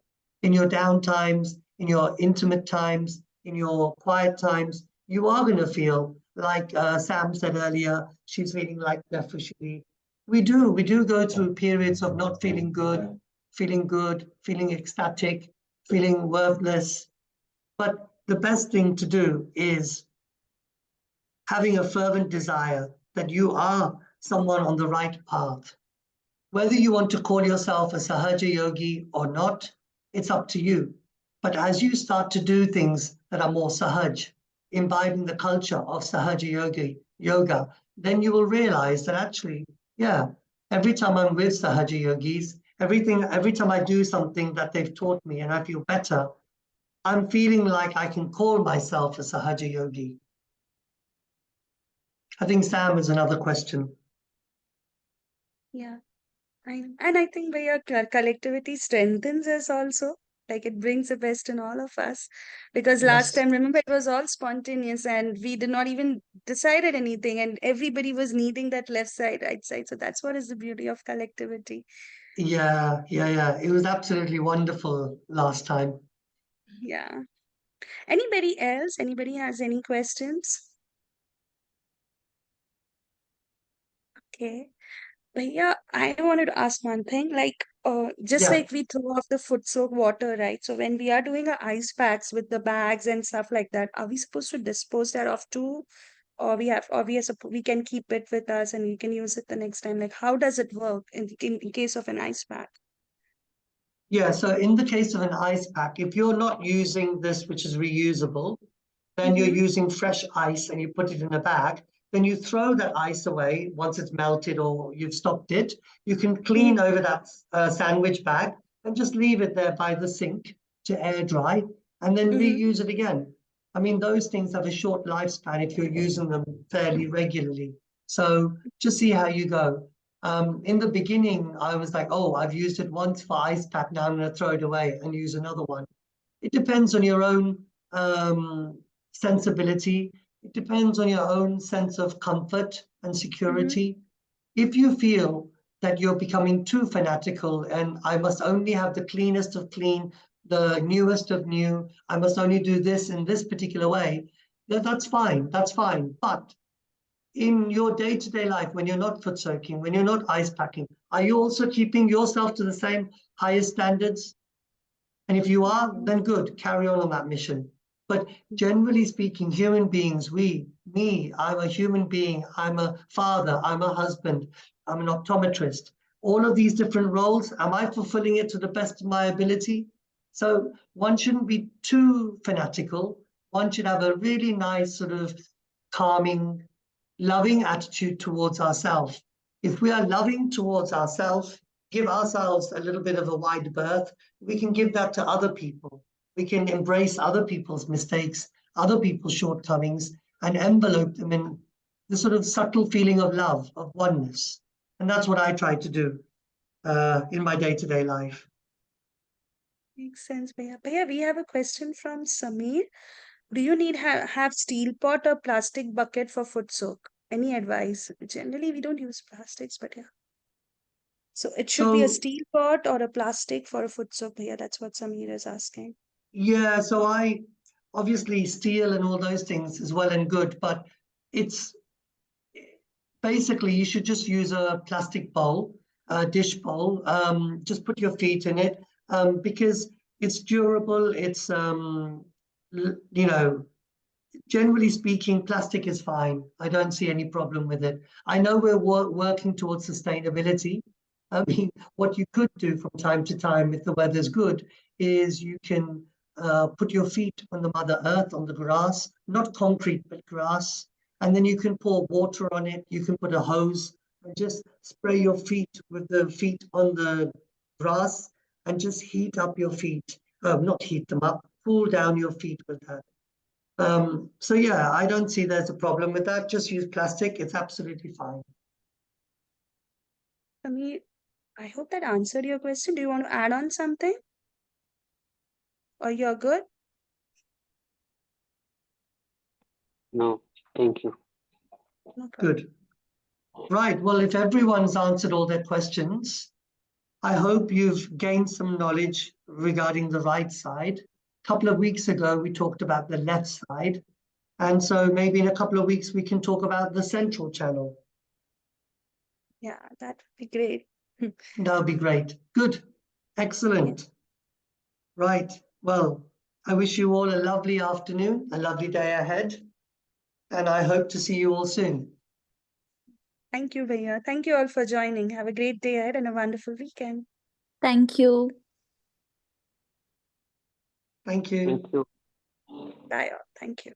S1: In your down times, in your intimate times, in your quiet times, you are going to feel like Sam said earlier, she's feeling like Nefashili. We do go through periods of not feeling good, feeling ecstatic, feeling worthless. But the best thing to do is having a fervent desire that you are someone on the right path. Whether you want to call yourself a Sahaja Yogi or not, it's up to you. But as you start to do things that are more Sahaj, imbibing the culture of Sahaja yoga, then you will realize that actually, yeah, every time I'm with Sahaja Yogis, every time I do something that they've taught me and I feel better, I'm feeling like I can call myself a Sahaja Yogi. I think Sam has another question.
S2: Yeah. And I think where your collectivity strengthens us also. Like it brings the best in all of us. Because last
S1: Yes.
S2: time, remember, it was all spontaneous and we did not even decided anything, and everybody was needing that left side, right side. So that's what is the beauty of collectivity.
S1: Yeah. It was absolutely wonderful last time.
S2: Yeah. Anybody else? Anybody has any questions? Okay. Bhaiya, I wanted to ask one thing. Like, just
S1: Yeah.
S2: like we throw off the foot soak water, right? So when we are doing our ice packs with the bags and stuff like that, are we supposed to dispose that off too? Or we can keep it with us and we can use it the next time? Like, how does it work in case of an ice pack?
S1: Yeah, so in the case of an ice pack, if you're not using this, which is reusable, then you're using fresh ice and you put it in a bag, then you throw that ice away once it's melted or you've stopped it. You can clean over that sandwich bag and just leave it there by the sink to air dry and then reuse it again. I mean, those things have a short lifespan if you're using them fairly regularly. So just see how you go. In the beginning, I was like, oh, I've used it once for ice pack. Now I'm going to throw it away and use another one. It depends on your own sensibility. It depends on your own sense of comfort and security. If you feel that you're becoming too fanatical and I must only have the cleanest of clean, the newest of new, I must only do this in this particular way, that's fine. That's fine. But in your day-to-day life, when you're not foot soaking, when you're not ice packing, are you also keeping yourself to the same highest standards? And if you are, then good, carry on that mission. But generally speaking, human beings, I'm a human being, I'm a father, I'm a husband, I'm an optometrist. All of these different roles, am I fulfilling it to the best of my ability? So one shouldn't be too fanatical. One should have a really nice sort of calming, loving attitude towards ourselves. If we are loving towards ourselves, give ourselves a little bit of a wide berth, we can give that to other people. We can embrace other people's mistakes, other people's shortcomings, and envelope them in the sort of subtle feeling of love, of oneness. And that's what I try to do in my day-to-day life.
S2: Makes sense, Bhaiya. Bhaiya, we have a question from Sameer. Do you need have steel pot or plastic bucket for foot soak? Any advice? Generally, we don't use plastics, but yeah. So it should be a steel pot or a plastic for a foot soak, Bhaiya. That's what Sameer is asking.
S1: Yeah, so I obviously steel and all those things is well and good, but it's basically you should just use a plastic bowl, a dish bowl. Just put your feet in it because it's durable. It's generally speaking, plastic is fine. I don't see any problem with it. I know we're working towards sustainability. I mean, what you could do from time to time, if the weather's good, is you can put your feet on the Mother Earth, on the grass, not concrete, but grass. And then you can pour water on it. You can put a hose and just spray your feet with the feet on the grass and just heat up your feet. Not heat them up, cool down your feet with that. So yeah, I don't see there's a problem with that. Just use plastic. It's absolutely fine.
S2: Sameer, I hope that answered your question. Do you want to add on something? Or you're good?
S8: No, thank you.
S2: No problem.
S1: Good. Right. Well, if everyone's answered all their questions, I hope you've gained some knowledge regarding the right side. A couple of weeks ago, we talked about the left side. And so maybe in a couple of weeks, we can talk about the central channel.
S2: Yeah, that would be great.
S1: That would be great. Good. Excellent. Right. Well, I wish you all a lovely afternoon, a lovely day ahead. And I hope to see you all soon.
S2: Thank you, Bhaiya. Thank you all for joining. Have a great day ahead and a wonderful weekend.
S10: Thank you.
S1: Thank you.
S8: Thank you.
S2: Bye all. Thank you.